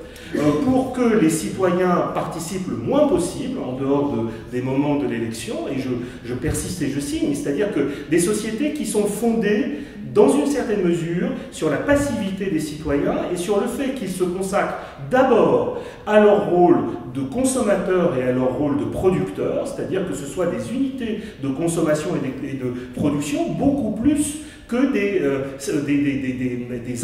Speaker 5: pour que les citoyens participent le moins possible en dehors des moments de l'élection, et je persiste et je signe, c'est-à-dire que des sociétés qui sont fondées dans une certaine mesure sur la passivité des citoyens et sur le fait qu'ils se consacrent d'abord à leur rôle de consommateurs et à leur rôle de producteurs, c'est-à-dire que ce soit des unités de consommation et de production beaucoup plus que des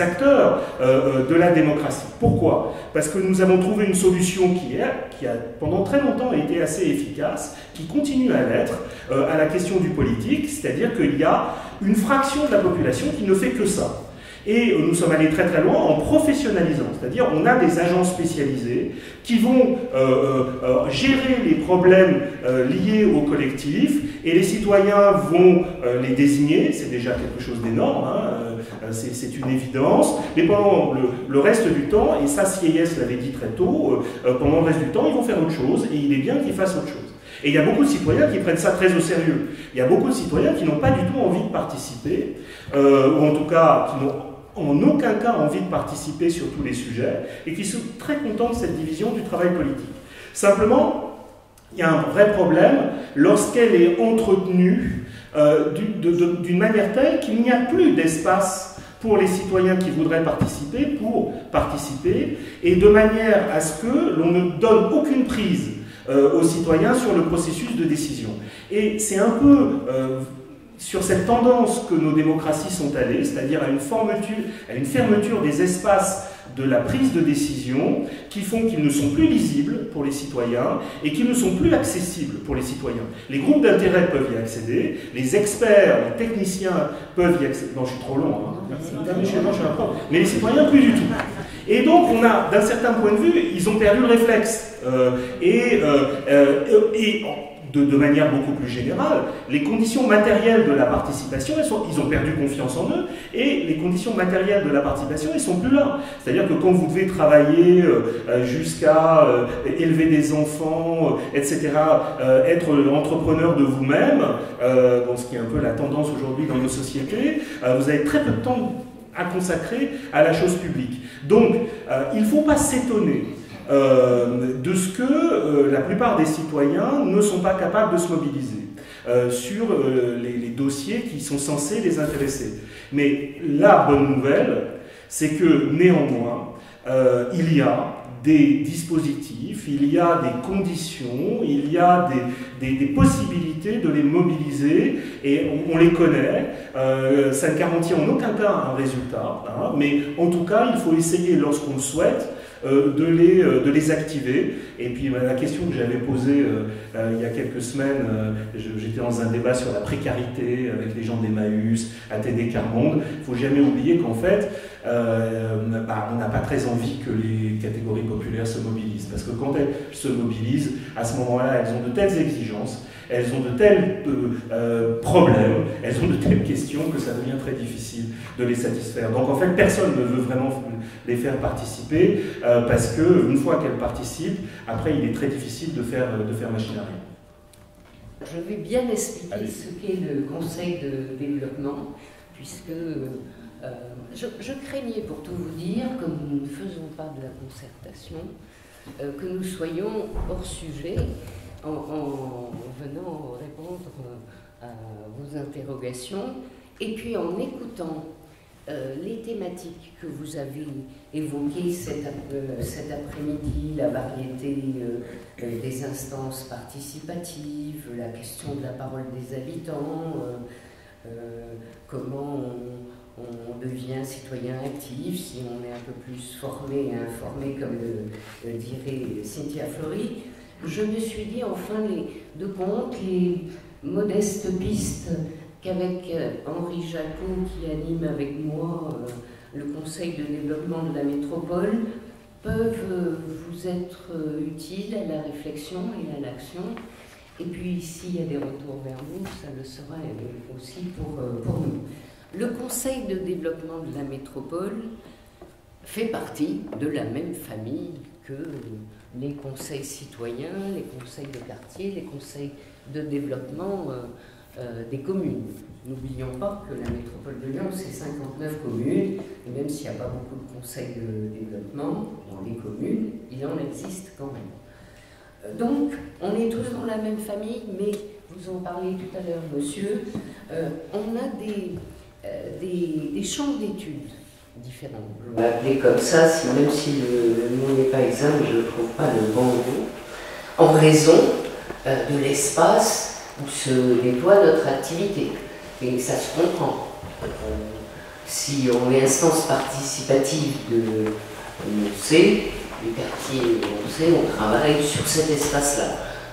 Speaker 5: acteurs de la démocratie. Pourquoi? Parce que nous avons trouvé une solution qui a pendant très longtemps été assez efficace, qui continue à l'être, à la question du politique, c'est-à-dire qu'il y a une fraction de la population qui ne fait que ça. Et nous sommes allés très très loin en professionnalisant, c'est-à-dire on a des agents spécialisés qui vont gérer les problèmes liés au collectif, et les citoyens vont les désigner, c'est déjà quelque chose d'énorme, hein, c'est une évidence, mais pendant le reste du temps, et ça Sieyès l'avait dit très tôt, pendant le reste du temps ils vont faire autre chose, et il est bien qu'ils fassent autre chose. Et il y a beaucoup de citoyens qui prennent ça très au sérieux. Il y a beaucoup de citoyens qui n'ont pas du tout envie de participer, ou en tout cas qui n'ont en aucun cas envie de participer sur tous les sujets, et qui sont très contents de cette division du travail politique. Simplement, il y a un vrai problème lorsqu'elle est entretenue d'une manière telle qu'il n'y a plus d'espace pour les citoyens qui voudraient participer pour participer, et de manière à ce que l'on ne donne aucune prise aux citoyens sur le processus de décision. Et c'est un peu sur cette tendance que nos démocraties sont allées, c'est-à-dire à une fermeture des espaces de la prise de décision, qui font qu'ils ne sont plus lisibles pour les citoyens et qu'ils ne sont plus accessibles pour les citoyens. Les groupes d'intérêt peuvent y accéder, les experts, les techniciens peuvent y accéder. Non, je suis trop long, hein. Mais les citoyens, plus du tout. Et donc, on a, d'un certain point de vue, ils ont perdu le réflexe. De manière beaucoup plus générale, les conditions matérielles de la participation, ils ont perdu confiance en eux, et les conditions matérielles de la participation, elles sont plus là. C'est-à-dire que quand vous devez travailler jusqu'à élever des enfants, etc., être entrepreneur de vous-même, ce qui est un peu la tendance aujourd'hui dans nos sociétés, vous avez très peu de temps à consacrer à la chose publique. Donc, il ne faut pas s'étonner de ce que la plupart des citoyens ne sont pas capables de se mobiliser sur les dossiers qui sont censés les intéresser. Mais la bonne nouvelle, c'est que néanmoins, il y a des dispositifs, il y a des conditions, il y a des possibilités de les mobiliser, et on les connaît. Ça ne garantit en aucun cas un résultat, hein, mais en tout cas, il faut essayer, lorsqu'on le souhaite, de les activer. Et puis la question que j'avais posée il y a quelques semaines, j'étais dans un débat sur la précarité avec les gens d'Emmaüs, ATD Carmonde. Il ne faut jamais oublier qu'en fait, on n'a pas très envie que les catégories populaires se mobilisent. Parce que quand elles se mobilisent, à ce moment-là, elles ont de telles exigences, elles ont de tels problèmes, elles ont de telles questions que ça devient très difficile de les satisfaire. Donc en fait, personne ne veut vraiment les faire participer parce qu'une fois qu'elles participent, après il est très difficile de faire machine arrière.
Speaker 6: Je vais bien expliquer ce qu'est le conseil de développement, puisque je craignais, pour tout vous dire, comme nous ne faisons pas de la concertation, que nous soyons hors sujet en venant répondre à vos interrogations, et puis en écoutant les thématiques que vous avez évoquées cet après-midi, la variété des instances participatives, la question de la parole des habitants, comment on devient citoyen actif, si on est un peu plus formé et informé, comme le dirait Cynthia Fleury. Je me suis dit enfin de compte les modestes pistes qu'avec Henri Jacot, qui anime avec moi le Conseil de développement de la métropole, peuvent vous être utiles à la réflexion et à l'action. Et puis s'il y a des retours vers vous, ça le sera aussi pour nous. Le Conseil de développement de la métropole fait partie de la même famille que les conseils citoyens, les conseils de quartier, les conseils de développement des communes. N'oublions pas que la métropole de Lyon, c'est 59 communes, et même s'il n'y a pas beaucoup de conseils de développement dans les communes, il en existe quand même. Donc, on est tous dans la même famille, mais vous en parliez tout à l'heure, monsieur, on a des champs d'études différents. Je vais l'appeler comme ça, même si le mot n'est pas exact, je ne trouve pas le bon mot, en raison de l'espace où se déploie notre activité. Et ça se comprend. Si on est instance participative de l'ONC, du quartier ONC, on travaille sur cet espace-là.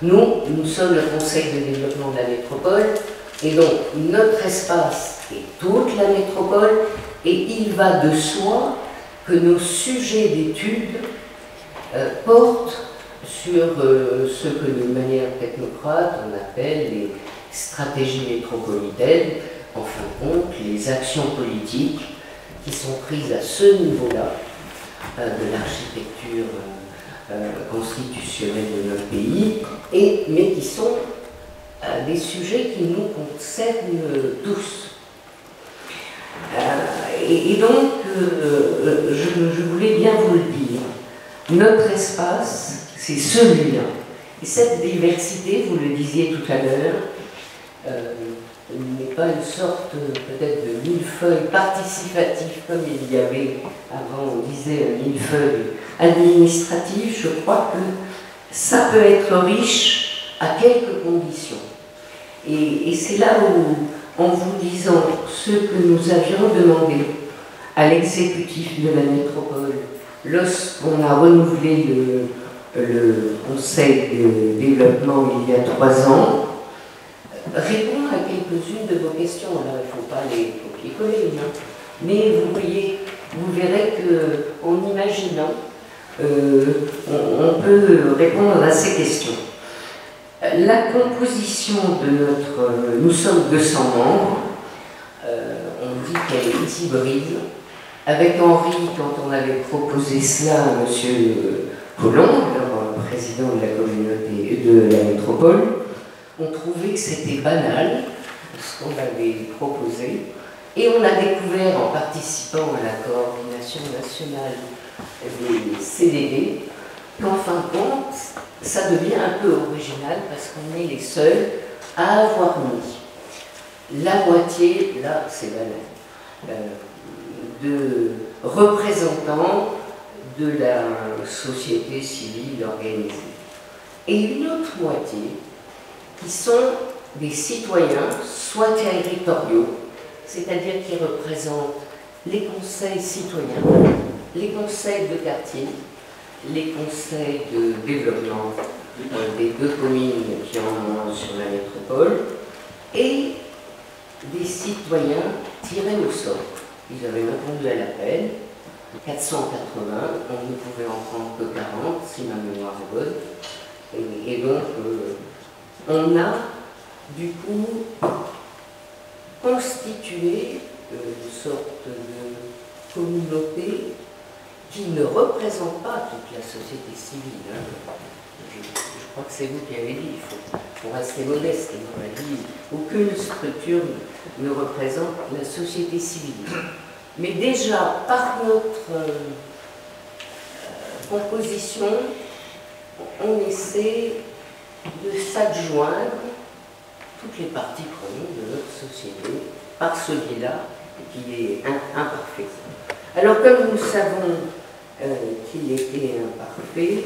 Speaker 6: Nous sommes le Conseil de développement de la métropole, et donc notre espace est toute la métropole, et il va de soi que nos sujets d'études portent sur ce que de manière technocrate on appelle les stratégies métropolitaines, en fin de compte les actions politiques qui sont prises à ce niveau-là de l'architecture constitutionnelle de notre pays, mais qui sont des sujets qui nous concernent tous. Et donc, je voulais bien vous le dire, notre espace, c'est celui-là. Et cette diversité, vous le disiez tout à l'heure, n'est pas une sorte peut-être de millefeuille participatif comme il y avait avant, on disait un millefeuille administratif. Je crois que ça peut être riche à quelques conditions. Et c'est là où, en vous disant ce que nous avions demandé à l'exécutif de la métropole lorsqu'on a renouvelé le Conseil de développement il y a 3 ans, répondre à quelques-unes de vos questions. Alors, il ne faut pas les copier-coller, mais vous verrez qu'en imaginant, on peut répondre à ces questions. La composition de notre... Nous sommes 200 membres, on dit qu'elle est hybride. Avec Henri, quand on avait proposé cela à M. Collomb, alors président de la communauté de la métropole, on trouvait que c'était banal, ce qu'on avait proposé, et on a découvert en participant à la coordination nationale des CDD qu'en fin de compte, ça devient un peu original parce qu'on est les seuls à avoir mis la moitié, là c'est banal, de représentants de la société civile organisée. Et une autre moitié qui sont des citoyens, soit territoriaux, c'est-à-dire qui représentent les conseils citoyens, les conseils de quartier, les conseils de développement des 2 communes qui en ont sur la métropole, et des citoyens tirés au sort. Ils avaient répondu à l'appel, 480, on ne pouvait en prendre que 40, si ma mémoire est bonne. Et donc, on a du coup constitué une sorte de communauté qui ne représente pas toute la société civile. Hein. Je crois que c'est vous qui avez dit, il faut rester modeste. On a dit, aucune structure ne représente la société civile. Mais déjà, par notre composition, on essaie de s'adjoindre toutes les parties prenantes de notre société par ce biais-là, qui est imparfait. Alors, comme nous savons qu'il était imparfait,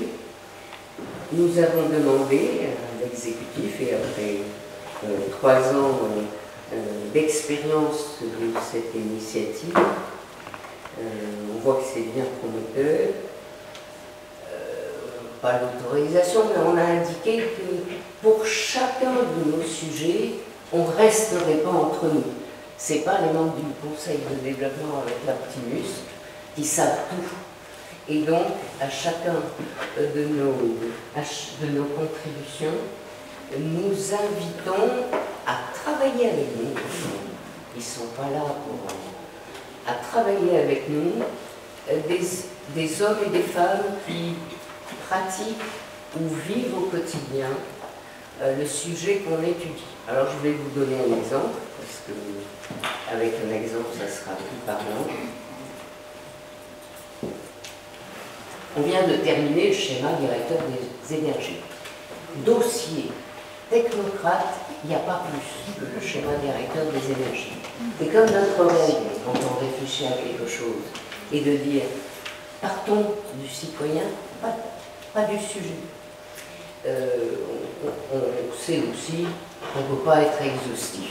Speaker 6: nous avons demandé à l'exécutif, et après 3 ans d'expérience de cette initiative, on voit que c'est bien prometteur, pas l'autorisation, mais on a indiqué que pour chacun de nos sujets, on ne resterait pas entre nous. Ce n'est pas les membres du conseil de développement avec leur petit muscle qui savent tout. Et donc, à chacun de nos contributions, nous invitons à travailler avec nous. Ils ne sont pas là pour... à travailler avec nous des hommes et des femmes qui pratiquent ou vivent au quotidien le sujet qu'on étudie. Alors je vais vous donner un exemple, parce que avec un exemple ça sera plus parlant. On vient de terminer le schéma directeur des énergies. Dossier technocrate, il n'y a pas plus que le schéma directeur des énergies. Et comme notre règle, quand on réfléchit à quelque chose, est de dire partons du citoyen, pas du sujet. On sait aussi qu'on ne peut pas être exhaustif.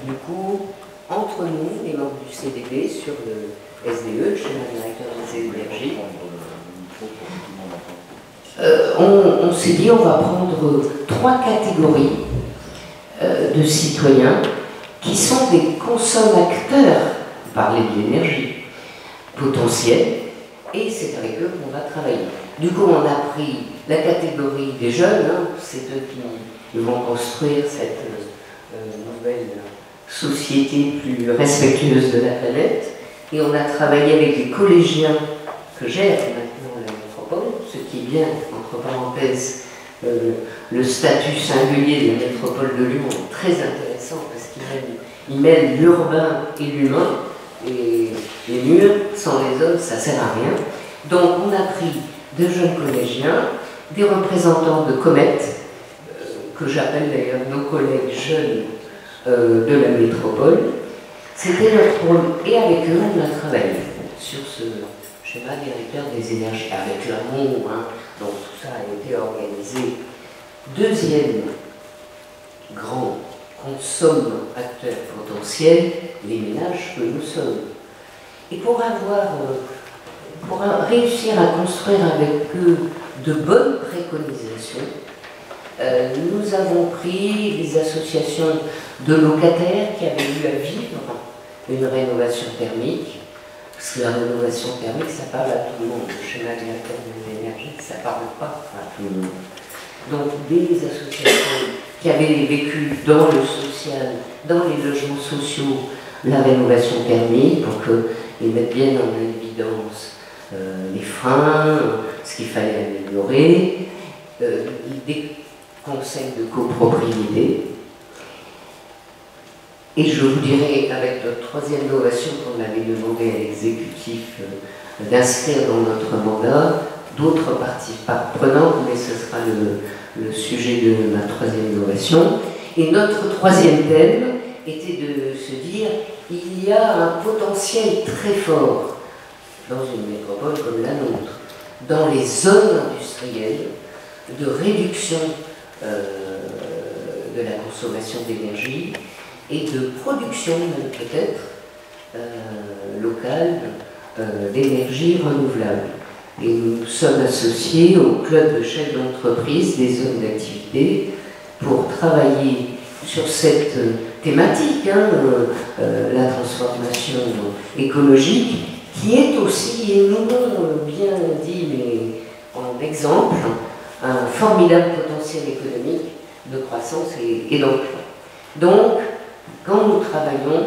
Speaker 6: Du coup, entre nous, les membres du CDD, sur le SDE, le schéma directeur des énergies, on s'est dit on va prendre 3 catégories de citoyens qui sont des consommateurs, parler de l'énergie potentielle, et c'est avec eux qu'on va travailler. Du coup, on a pris la catégorie des jeunes, hein, c'est eux qui vont construire cette nouvelle société plus respectueuse de la planète, et on a travaillé avec les collégiens que gère maintenant la métropole, ce qui est bien, entre parenthèses, le statut singulier de la métropole de Lyon est très intéressant parce qu'il mêle l'urbain et l'humain, et les murs, sans les hommes, ça ne sert à rien. Donc on a pris de jeunes collégiens, des représentants de Comet, que j'appelle d'ailleurs nos collègues jeunes de la métropole. C'était notre rôle, et avec eux on a travaillé sur ce schéma directeur des énergies, avec l'amour, hein, donc tout ça a été organisé. Deuxième grand consommateur potentiel, les ménages que nous sommes. Et pour réussir à construire avec eux de bonnes préconisations, nous avons pris des associations de locataires qui avaient eu à vivre une rénovation thermique, parce que la rénovation thermique, ça parle à tout le monde. Le schéma directeur des énergies, ça ne parle pas à tout le monde. Donc des associations qui avaient vécu dans le social, dans les logements sociaux, la rénovation thermique, pour qu'ils mettent bien en évidence les freins, ce qu'il fallait améliorer, des conseils de copropriété. Et je vous dirai, avec notre troisième innovation qu'on avait demandé à l'exécutif d'inscrire dans notre mandat, d'autres parties prenantes, mais ce sera le sujet de ma troisième innovation. Et notre troisième thème était de se dire il y a un potentiel très fort dans une métropole comme la nôtre dans les zones industrielles de réduction de la consommation d'énergie et de production même peut-être locale d'énergie renouvelable. Et nous sommes associés au club de chefs d'entreprise des zones d'activité pour travailler sur cette thématique, la transformation écologique, qui est aussi, et nous l'avons bien dit, mais en exemple, un formidable potentiel économique de croissance et d'emploi. Donc, quand nous travaillons,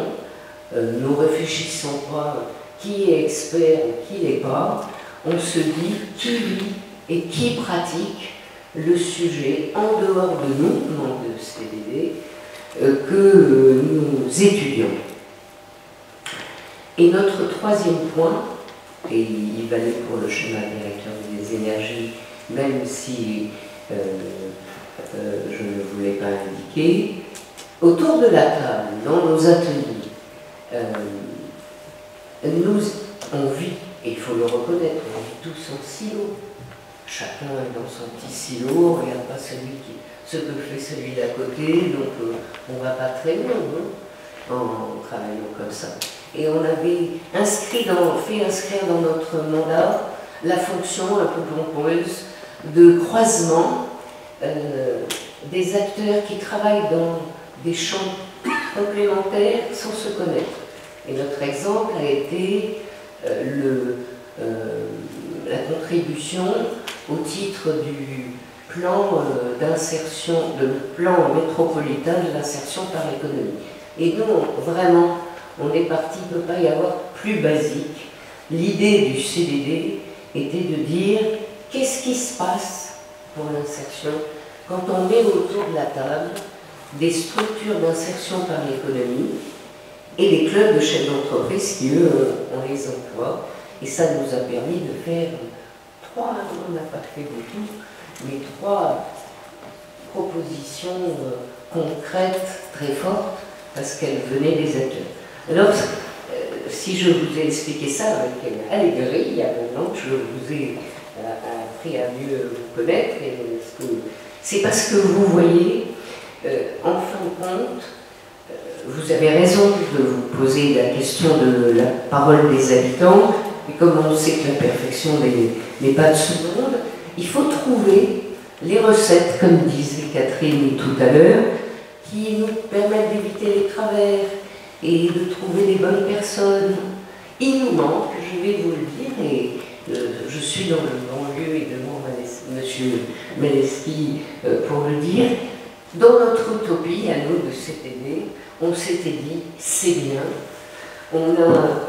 Speaker 6: nous ne réfléchissons pas qui est expert ou qui n'est pas, on se dit qui vit et qui pratique le sujet en dehors de nous, membres de CDD, que nous étudions. Et notre troisième point, et il valait pour le schéma directeur des énergies, même si je ne voulais pas indiquer, autour de la table, dans nos ateliers, on vit, et il faut le reconnaître, on vit tous en silo. Chacun est dans son petit silo, on ne regarde pas ce que fait celui d'à côté, donc on ne va pas très loin en travaillant comme ça. Et on avait fait inscrire dans notre mandat la fonction un peu pompeuse de croisement des acteurs qui travaillent dans des champs complémentaires sans se connaître. Et notre exemple a été la contribution au titre du plan d'insertion, le plan métropolitain de l'insertion par l'économie. Et nous, vraiment, on est parti, il ne peut pas y avoir plus basique. L'idée du CDD était de dire qu'est-ce qui se passe pour l'insertion quand on met autour de la table des structures d'insertion par l'économie et les clubs de chefs d'entreprise qui, eux, ont les emplois. Et ça nous a permis de faire on n'a pas fait beaucoup, mais 3 propositions concrètes, très fortes, parce qu'elles venaient des acteurs. Alors, si je vous ai expliqué ça avec allégorie, il y a maintenant que je vous ai appris à mieux vous connaître, c'est parce que vous voyez, en fin de compte, vous avez raison de vous poser la question de la parole des habitants, et comme on sait que la perfection n'est pas de ce monde, il faut trouver les recettes, comme disait Catherine tout à l'heure, qui nous permettent d'éviter les travers et de trouver les bonnes personnes. Il nous manque, je vais vous le dire, et je suis dans le banlieue et devant M. Meleski pour le dire, dans notre utopie, à nous de CTD, on s'était dit, c'est bien, on a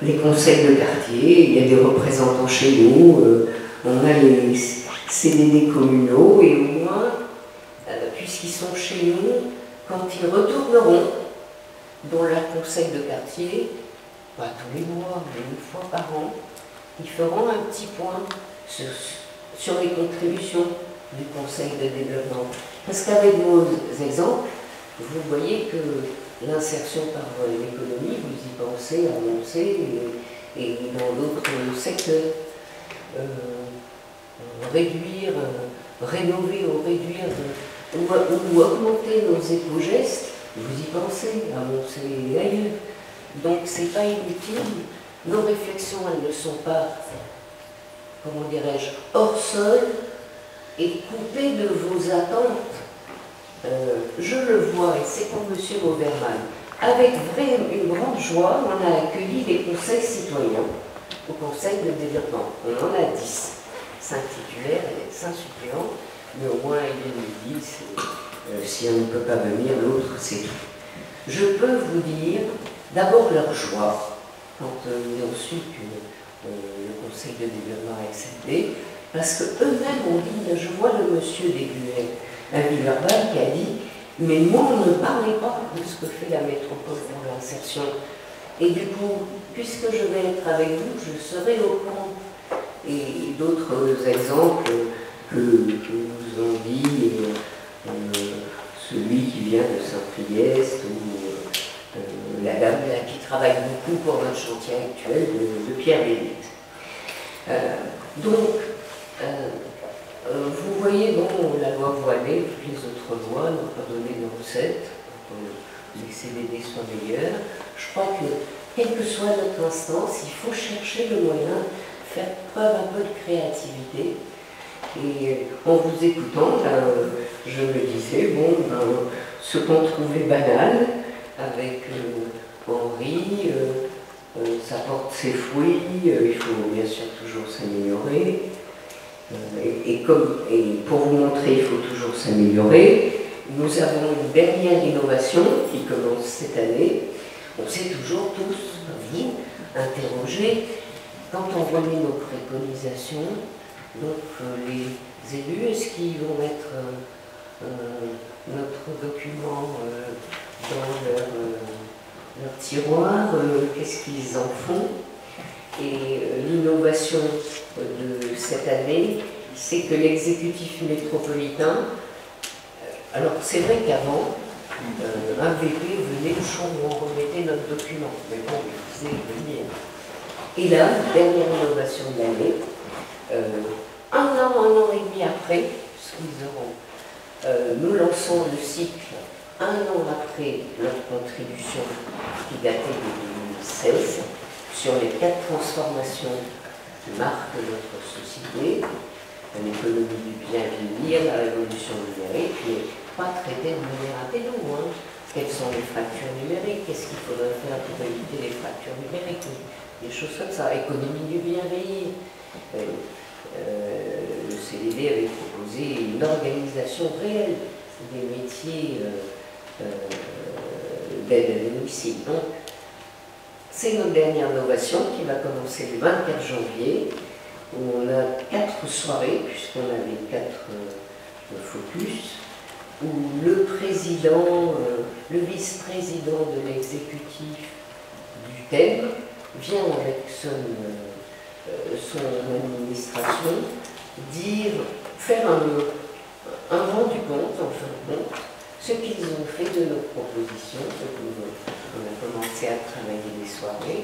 Speaker 6: les conseils de quartier, il y a des représentants chez nous, on a les CDD communaux, et au moins, puisqu'ils sont chez nous, quand ils retourneront dans leur conseil de quartier, pas tous les mois, mais une fois par an, ils feront un petit point sur les contributions du conseil de développement. Parce qu'avec nos exemples, vous voyez que l'insertion par l'économie, vous y pensez à Moncey et dans d'autres secteurs. Réduire, rénover ou réduire ou augmenter nos éco-gestes, vous y pensez à Moncey et ailleurs. Donc c'est pas inutile. Nos réflexions, elles ne sont pas, comment dirais-je, hors sol et coupées de vos attentes. Je le vois, et c'est pour M. Obermann, avec une grande joie, on a accueilli les conseils citoyens au conseil de développement. On en a 10, 5 titulaires et 5 suppléants, mais au moins il y a 10, si on ne peut pas venir, l'autre c'est tout. Je peux vous dire d'abord leur joie quand ils ont su que le conseil de développement a accepté, parce qu'eux-mêmes ont dit, je vois le monsieur Desguet à Villeurbanne qui a dit « Mais moi, on ne parlait pas de ce que fait la métropole pour l'insertion. Et du coup, puisque je vais être avec vous, je serai au courant. » Et d'autres exemples que vous ont dit, celui qui vient de Saint-Priest, ou la dame qui travaille beaucoup pour notre chantier actuel de Pierre Bénite. Donc, vous voyez, bon, la loi voilée, toutes les autres lois n'ont pas donné de recettes pour que les CDD soient meilleurs. Je crois que, quelle que soit notre instance, il faut chercher le moyen de faire preuve un peu de créativité. Et en vous écoutant, je me disais, bon, ce qu'on trouvait banal, avec Henri, ça porte ses fruits, il faut bien sûr toujours s'améliorer. Et pour vous montrer, il faut toujours s'améliorer. Nous avons une dernière innovation qui commence cette année. On s'est toujours tous, vous, interrogés quand on voyait nos préconisations. Donc les élus, est-ce qu'ils vont mettre notre document dans leur tiroir? Qu'est-ce qu'ils en font? Et l'innovation de cette année, c'est que l'exécutif métropolitain, alors c'est vrai qu'avant, un VP venait au champ où on remettait notre document, mais bon, il faisait venir. Et là, dernière innovation de l'année, un an et demi après, nous lançons le cycle un an après notre contribution qui datait de 2016 sur les 4 transformations qui marquent notre société, l'économie du bien vieillir, la révolution numérique, mais pas traiter de manière intello. Quelles sont les fractures numériques? Qu'est-ce qu'il faudrait faire pour éviter les fractures numériques? Des choses comme ça, économie du bien vieillir. Le CDD avait proposé une organisation réelle des métiers d'aide à domicile. Donc, c'est notre dernière innovation qui va commencer le 24 janvier, où on a 4 soirées, puisqu'on avait 4 focus, où le président, le vice-président de l'exécutif du thème vient avec son administration faire un rendu compte, en fin de compte, ce qu'ils ont fait de nos propositions. On a commencé à travailler les soirées.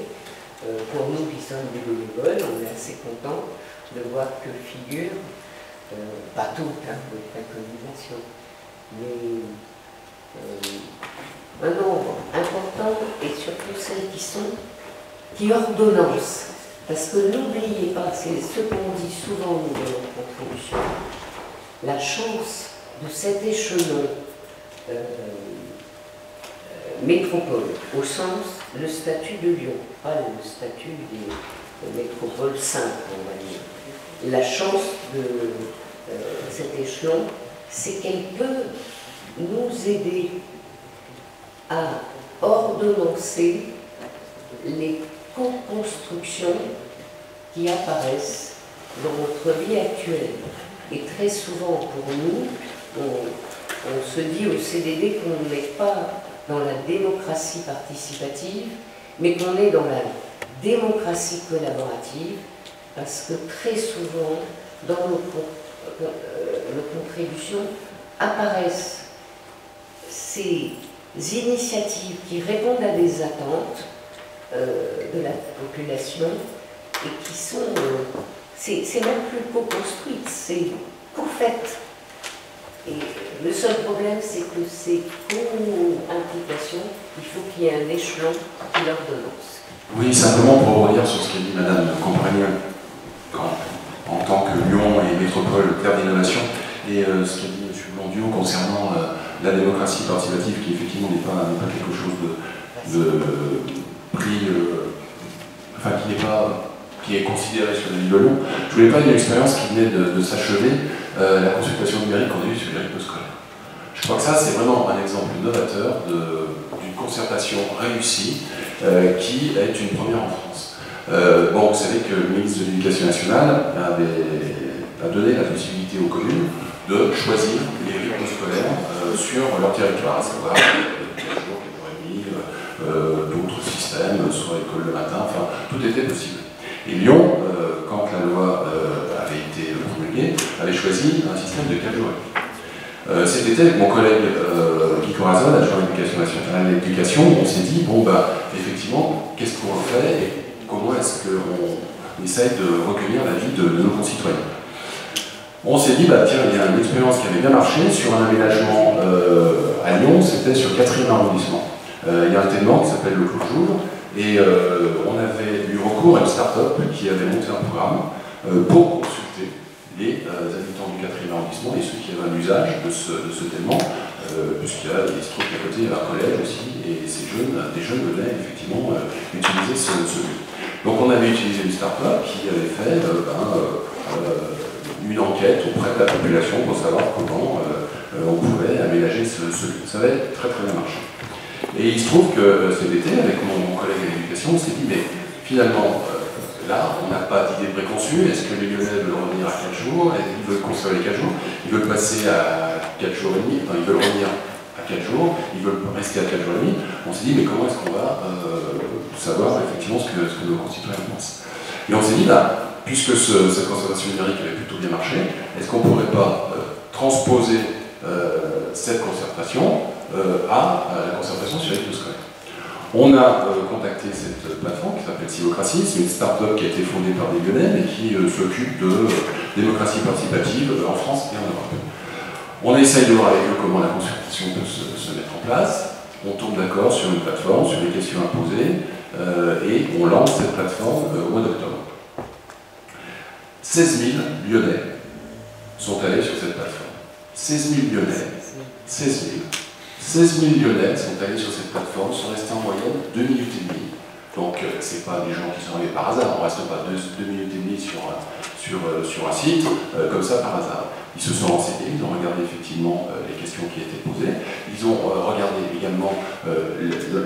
Speaker 6: Pour nous qui sommes des bénévoles, on est assez contents de voir que figure, pas toutes, les préconisations, mais un nombre important, et surtout celles qui ordonnancent. Parce que n'oubliez pas, c'est ce qu'on dit souvent nous de notre contribution, la chance de cet échelon métropole, au sens le statut de Lyon, pas le statut des métropoles simples, on va dire. La chance de cet échelon, c'est qu'elle peut nous aider à ordonnancer les co-constructions qui apparaissent dans notre vie actuelle. Et très souvent pour nous, on se dit au CDD qu'on n'est pas dans la démocratie participative, mais qu'on est dans la démocratie collaborative, parce que très souvent, dans nos contributions, apparaissent ces initiatives qui répondent à des attentes de la population et qui sont, c'est même plus co-construite, c'est co-faite. Et le seul problème, c'est que ces co-implications, il faut qu'il y ait un échelon qui l'ordonnance.
Speaker 2: Oui, simplement pour revenir sur ce qu'a dit Madame Compagnol, en tant que Lyon et métropole, terre d'innovation, et ce qu'a dit M. Blondiot concernant la démocratie participative, qui effectivement n'est pas quelque chose de pris, enfin qui est considéré sur la ville de Lyon. Je voulais parler d'une expérience qui venait de s'achever, la consultation numérique qu'on a eue sur les rythmes scolaires. Je crois que ça, c'est vraiment un exemple novateur d'une concertation réussie qui est une première en France. Bon, vous savez que le ministre de l'Éducation nationale a donné la possibilité aux communes de choisir les rythmes scolaires sur leur territoire, à savoir 4 jours, 4 heures et demie, d'autres systèmes, soit école le matin, enfin, tout était possible. Et Lyon, quand la loi avait été promulguée, avait choisi un système de 4 jours et demi. Cet été, avec mon collègue Guy Corazon, adjoint à l'éducation, on s'est dit, bon, bah, effectivement, qu'est-ce qu'on fait et comment est-ce qu'on essaye de recueillir l'avis de nos concitoyens. On s'est dit, bah, tiens, il y a une expérience qui avait bien marché sur un aménagement à Lyon, c'était sur le 4e arrondissement. Il y a un témoin qui s'appelle le Clos Jouve, et on avait eu recours à une start-up qui avait monté un programme pour consulter les habitants du 4e arrondissement et ceux qui avaient un usage de ce témoin, puisqu'il se trouve qu'à côté il y avait un collège aussi, et des jeunes venaient effectivement utiliser ce lieu. Donc on avait utilisé une start-up qui avait fait une enquête auprès de la population pour savoir comment on pouvait aménager ce lieu. Ça avait très très bien marché. Et il se trouve que cet été, avec mon collègue à l'éducation, on s'est dit, mais finalement, là, on n'a pas d'idée préconçue. Est-ce que les Lyonnais veulent revenir à 4 jours? Ils veulent conserver les 4 jours? Ils veulent passer à 4 jours et demi? Enfin, ils veulent revenir à 4 jours, ils veulent rester à 4 jours et demi. On s'est dit, mais comment est-ce qu'on va savoir effectivement ce que nos concitoyens pensent? Et on s'est dit, bah, puisque cette conservation numérique avait plutôt bien marché, est-ce qu'on ne pourrait pas transposer cette concertation à la concertation sur les lieux scolaires? On a contacté cette plateforme qui s'appelle Silocratie. C'est une start-up qui a été fondée par des Lyonnais mais qui s'occupe de démocratie participative en France et en Europe. On essaye de voir avec eux comment la concertation peut se mettre en place. On tombe d'accord sur une plateforme, sur les questions à poser, et on lance cette plateforme au mois d'octobre. 16 000 Lyonnais sont allés sur cette plateforme. 16 000 Lyonnais, 16 000 Lyonnais sont allés sur cette plateforme, sont restés en moyenne 2 minutes et demie. Donc c'est pas des gens qui sont arrivés par hasard, on ne reste pas 2 minutes et demie sur un site, comme ça par hasard. Ils se sont renseignés, ils ont regardé effectivement les questions qui étaient posées, ils ont regardé également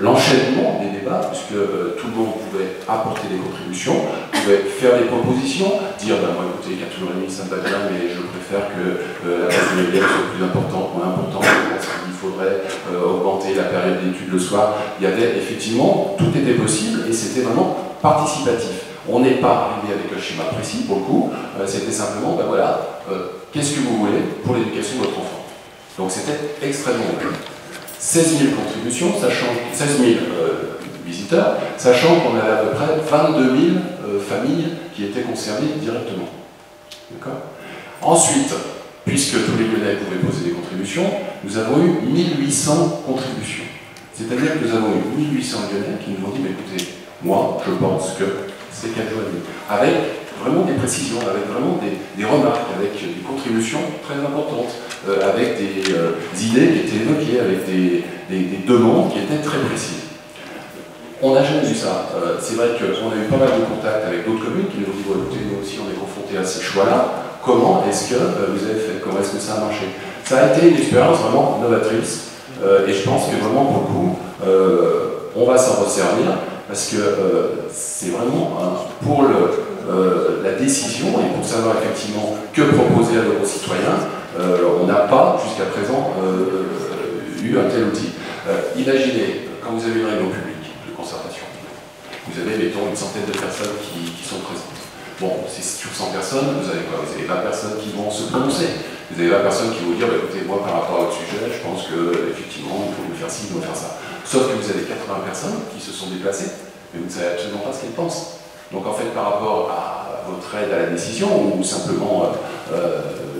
Speaker 2: l'enchaînement des débats, puisque tout le monde pouvait apporter des contributions, pouvait faire des propositions, dire bah, moi écoutez, 4 jours et demi ça me va bien, mais je préfère que la place de médias soit plus importante, moins importante, il faudrait augmenter la période d'études le soir. Il y avait effectivement, tout était possible et c'était vraiment participatif. On n'est pas arrivé avec un schéma précis pour le coup, c'était simplement, ben voilà, qu'est-ce que vous voulez pour l'éducation de votre enfant? Donc c'était extrêmement bien. 16 000 contributions, sachant 16 000 visiteurs, sachant qu'on avait à peu près 22 000 familles qui étaient concernées directement. D'accord? Ensuite, puisque tous les Lyonnais pouvaient poser des contributions, nous avons eu 1800 contributions. C'est-à-dire que nous avons eu 1800 Lyonnais qui nous ont dit, mais écoutez, moi, je pense que c'est 4 jours et demi. Avec vraiment des précisions, avec vraiment des remarques, avec des contributions très importantes, avec des idées qui étaient évoquées, avec des demandes qui étaient très précises. On n'a jamais vu ça. C'est vrai qu'on a eu pas mal de contacts avec d'autres communes qui nous ont dit, bon, écoutez, nous aussi on est confrontés à ces choix-là. Comment est-ce que vous avez fait? Comment est-ce que ça a marché? Ça a été une expérience vraiment novatrice. Et je pense que vraiment, pour le coup, on va s'en resservir. Parce que c'est vraiment pour la décision et pour savoir effectivement que proposer à nos concitoyens, on n'a pas jusqu'à présent eu un tel outil. Imaginez, quand vous avez une réunion publique de concertation, vous avez, mettons, une centaine de personnes qui sont présentes. Bon, c'est sur 100 personnes, vous avez quoi? Vous avez 20 personnes qui vont se prononcer. Vous avez 20 personnes qui vont dire, bah, écoutez, moi par rapport à votre sujet, je pense qu'effectivement, il faut faire ci, il faut faire ça. Sauf que vous avez 80 personnes qui se sont déplacées, mais vous ne savez absolument pas ce qu'elles pensent. Donc en fait, par rapport à votre aide à la décision, ou simplement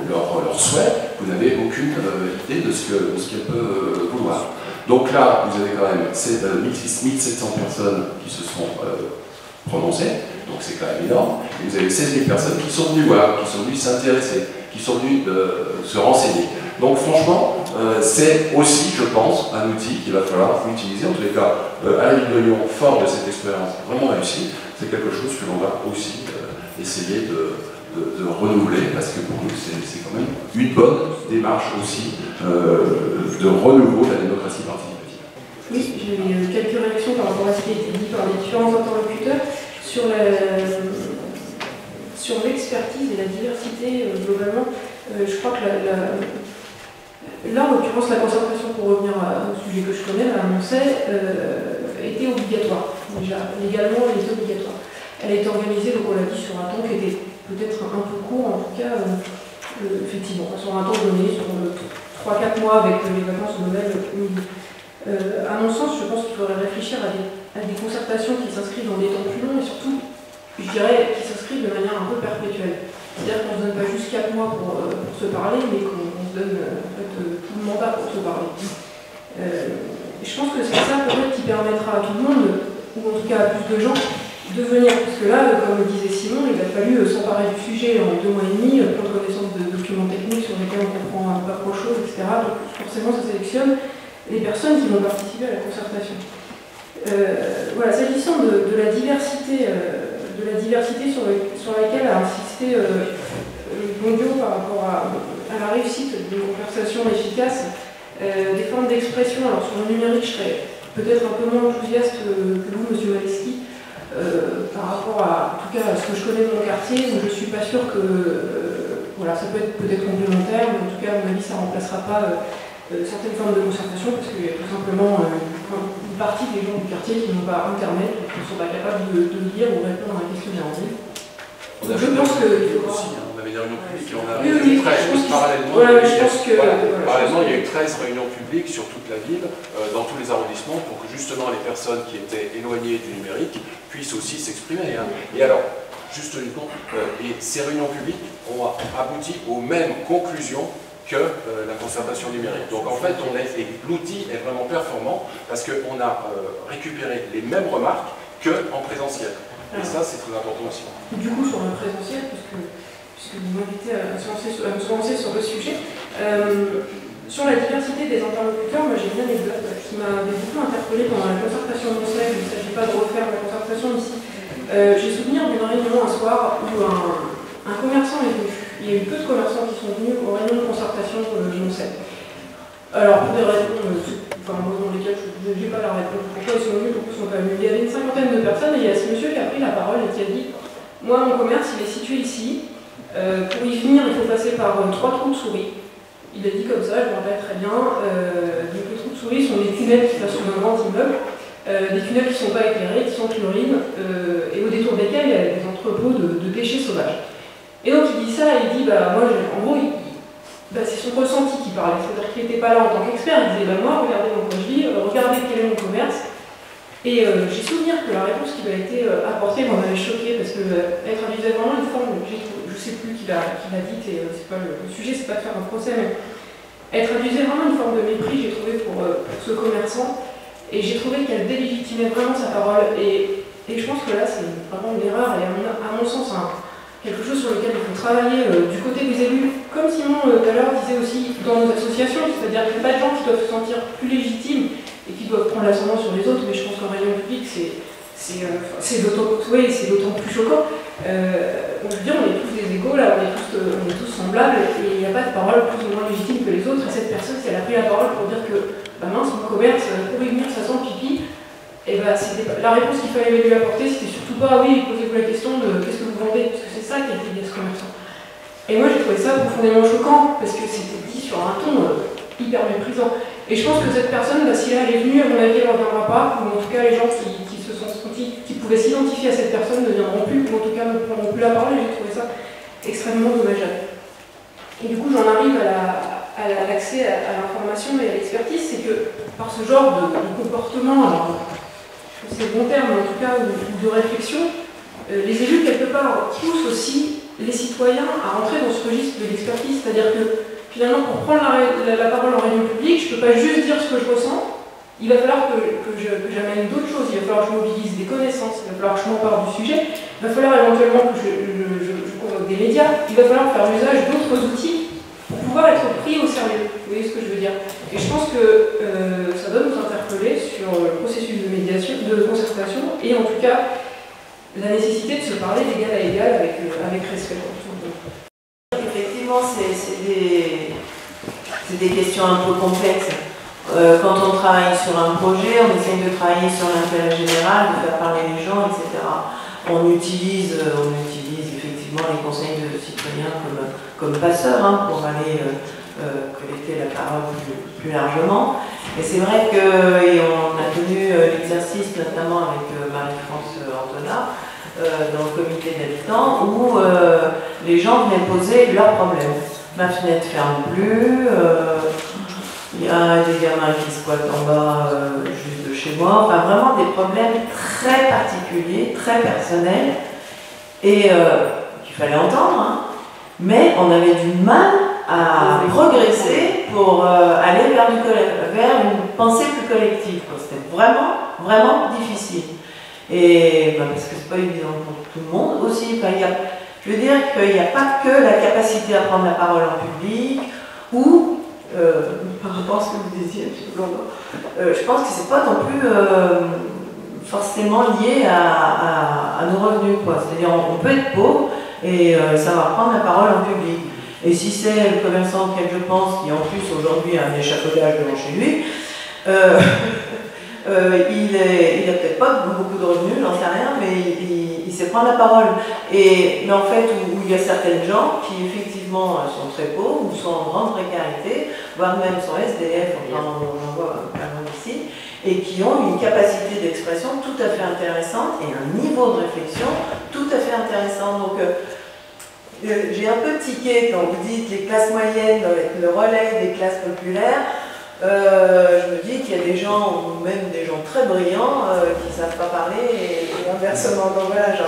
Speaker 2: leur souhait, vous n'avez aucune idée de ce qu'elles peuvent vouloir. Donc là, vous avez quand même 1700 personnes qui se sont prononcées, donc c'est quand même énorme, et vous avez 16 000 personnes qui sont venues voir, qui sont venues s'intéresser, qui sont venues se renseigner. Donc franchement, c'est aussi, je pense, un outil qu'il va falloir utiliser. En tous les cas, à la ville de Lyon, fort de cette expérience vraiment réussie, c'est quelque chose que l'on va aussi essayer de renouveler, parce que pour nous, c'est quand même une bonne démarche aussi de renouveau de la démocratie participative.
Speaker 3: Oui, j'ai quelques réactions par rapport à ce qui a été dit par les différents interlocuteurs sur l'expertise et la diversité globalement. Je crois que là, en l'occurrence, la concertation, pour revenir à un sujet que je connais, à Moncey, était obligatoire. Déjà, légalement, elle était obligatoire. Elle a été organisée, donc on l'a dit, sur un temps qui était peut-être un peu court, en tout cas, effectivement, sur un temps donné, sur 3-4 mois avec les vacances de Noël midi. À mon sens, je pense qu'il faudrait réfléchir à des concertations qui s'inscrivent dans des temps plus longs et surtout je dirais, qui s'inscrivent de manière un peu perpétuelle. C'est-à-dire qu'on ne se donne pas juste 4 mois pour se parler, mais qu'on se donne en fait, tout le mandat pour se parler. Je pense que c'est ça peut-être qui permettra à tout le monde, ou en tout cas à plus de gens, de venir. Parce que là, comme le disait Simon, il a fallu s'emparer du sujet en 2 mois et demi, prendre connaissance de documents techniques sur lesquels on comprend pas grand-chose, etc. Donc forcément, ça sélectionne les personnes qui vont participer à la concertation. Voilà, s'agissant de la diversité sur laquelle a insisté Bondio par rapport à la réussite d'une conversation efficace, des formes d'expression. Alors sur le numérique, je serais peut-être un peu moins enthousiaste que vous, Monsieur Maleski, par rapport à, en tout cas, à ce que je connais de mon quartier, où je ne suis pas sûre que voilà, ça peut être peut-être complémentaire, mais en tout cas, à mon avis, ça ne remplacera pas certaines formes de concertation, parce qu'il y a tout simplement une partie des gens du quartier qui n'ont pas Internet, qui ne sont pas capables de lire ou répondre à un questionnaire en ligne. Je pense que
Speaker 2: aussi, hein, on avait des réunions publiques et on a
Speaker 3: oui,
Speaker 2: 13 parallèlement.
Speaker 3: Voilà, je pense que,
Speaker 2: parallèlement, il y a eu 13 réunions publiques sur toute la ville, dans tous les arrondissements, pour que justement les personnes qui étaient éloignées du numérique puissent aussi s'exprimer. Hein. Et alors, juste uniquement, et ces réunions publiques ont abouti aux mêmes conclusions que la concertation numérique. Donc en fait, l'outil est vraiment performant parce qu'on a récupéré les mêmes remarques qu'en présentiel. Et ça, c'est très important aussi.
Speaker 3: Du coup, sur le présentiel, puisque vous m'invitez à se lancer sur le sujet, sur la diversité des interlocuteurs, moi j'ai une anecdote qui m'avait beaucoup interpellée pendant la concertation de Montsec. Il ne s'agit pas de refaire la concertation ici. J'ai souvenir d'une réunion un soir où un commerçant est venu. Il y a eu peu de commerçants qui sont venus aux réunions de concertation de Montsec. Alors, pour des raisons dans lesquelles je n'ai pas la réponse, pourquoi ils sont venus, pourquoi ils sont pas venus. Il y avait une cinquantaine de personnes et il y a ce monsieur qui a pris la parole et qui a dit « Moi, mon commerce, il est situé ici. Pour y venir, il faut passer par 3 trous de souris. » Il a dit comme ça, je me rappelle très bien. Donc, les trous de souris sont des tunnels qui passent sous un grand immeuble, des tunnels qui ne sont pas éclairés, qui sont chlorines, et au détour desquels il y a des entrepôts de déchets sauvages. Et donc, il dit ça et il dit moi, en gros, c'est son ressenti qui parlait, c'est-à-dire qu'il n'était pas là en tant qu'expert, il disait moi, regardez mon projet, regardez quel est mon commerce. Et j'ai souvenir que la réponse qui m'a été apportée m'avait choquée parce qu'elle traduisait vraiment une forme, je ne sais plus qui l'a dite, et c'est pas le sujet, c'est pas de faire un procès, mais elle traduisait vraiment une forme de mépris, j'ai trouvé, pour ce commerçant, et j'ai trouvé qu'elle délégitimait vraiment sa parole. Et je pense que là, c'est vraiment une erreur, et à mon sens, quelque chose sur lequel il faut travailler du côté des élus, comme Simon tout à l'heure disait aussi dans nos associations, c'est-à-dire qu'il n'y a pas de gens qui doivent se sentir plus légitimes et qui doivent prendre l'ascendant sur les autres, mais je pense qu'en réunion publique, c'est d'autant plus choquant. On veut dire, on est tous des égaux, là, on est tous semblables, et il n'y a pas de parole plus ou moins légitime que les autres, et cette personne, si elle a pris la parole pour dire que, mince, mon commerce, pour y venir, ça sent pipi, et la réponse qu'il fallait lui apporter, c'était surtout pas, oui, posez-vous la question de qu'est-ce que vous vendez, parce que c'est ça qui a été dit à ce commerçant. Et moi j'ai trouvé ça profondément choquant, parce que c'était dit sur un ton hyper méprisant. Et je pense que cette personne, si elle est venue, à mon avis, elle ne reviendra pas, ou en tout cas les gens qui se sont sentis, qui pouvaient s'identifier à cette personne ne viendront plus, ou en tout cas ne prendront plus la parole, et j'ai trouvé ça extrêmement dommageable. Et du coup j'en arrive à l'accès à l'information et à l'expertise, c'est que par ce genre de comportement, alors, c'est le bon terme, en tout cas, ou de réflexion, les élus, quelque part, poussent aussi les citoyens à rentrer dans ce registre de l'expertise. C'est-à-dire que, finalement, pour prendre la parole en réunion publique, je ne peux pas juste dire ce que je ressens, il va falloir que j'amène d'autres choses, il va falloir que je mobilise des connaissances, il va falloir que je m'empare du sujet, il va falloir éventuellement que je convoque des médias, il va falloir faire usage d'autres outils pour pouvoir être pris au sérieux. Vous voyez ce que je veux dire? Et je pense que ça doit nous interpeller sur le processus de médiation, de concertation, et en tout cas la nécessité de se parler d'égal à égal avec respect.
Speaker 1: Effectivement, c'est des questions un peu complexes. Quand on travaille sur un projet, on essaye de travailler sur l'intérêt général, de faire parler les gens, etc. On utilise effectivement les conseils de citoyens comme passeurs pour aller collecter la parole plus largement. Et c'est vrai qu'on a tenu l'exercice notamment avec Marie-France Antonin dans le comité d'habitants où les gens venaient poser leurs problèmes. Ma fenêtre ne ferme plus, il y a des gamins qui squattent en bas juste de chez moi, enfin vraiment des problèmes très particuliers, très personnels. et qu'il fallait entendre, hein, mais on avait du mal à progresser pour aller vers une pensée plus collective. C'était vraiment, vraiment difficile. Et parce que c'est pas évident pour tout le monde aussi. Je veux dire qu'il n'y a pas que la capacité à prendre la parole en public ou, par rapport à ce que vous disiez, je pense que c'est pas non plus forcément lié à nos revenus. C'est-à-dire on peut être pauvre et savoir prendre la parole en public. Et si c'est le commerçant auquel je pense, qui en plus aujourd'hui a un échafaudage devant chez lui, il n'a peut-être pas beaucoup de revenus, j'en sais rien, mais il sait prendre la parole. Mais en fait, où il y a certaines gens qui effectivement sont très pauvres, ou sont en grande précarité, voire même sont SDF, enfin on en voit pas mal ici, et qui ont une capacité d'expression tout à fait intéressante et un niveau de réflexion tout à fait intéressant. Donc, j'ai un peu tiqué quand vous dites les classes moyennes, le relais des classes populaires. Je me dis qu'il y a des gens, ou même des gens très brillants, qui ne savent pas parler et inversement. Donc voilà, je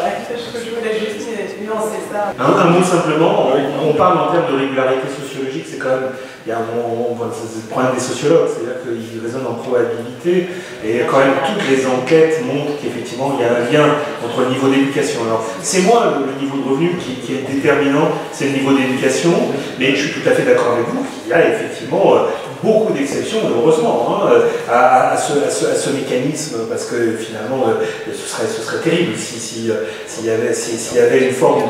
Speaker 1: voulais juste nuancer ça.
Speaker 5: Un mot simplement, on parle en termes de régularité sociologique, c'est quand même, c'est le problème des sociologues, c'est-à-dire qu'ils raisonnent en probabilité, et quand même toutes les enquêtes montrent qu'effectivement il y a un lien entre le niveau d'éducation. Alors c'est moins le niveau de revenu qui est déterminant, c'est le niveau d'éducation, mais je suis tout à fait d'accord avec vous qu'il y a effectivement beaucoup d'exceptions, heureusement, hein, à ce mécanisme, parce que finalement ce serait terrible s'il y avait une forme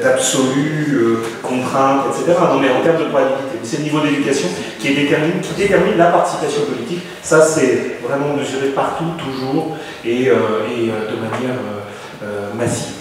Speaker 5: d'absolue contrainte, etc. Non, mais en termes de probabilité, c'est le niveau d'éducation qui détermine la participation politique. Ça, c'est vraiment mesuré partout, toujours, et de manière massive.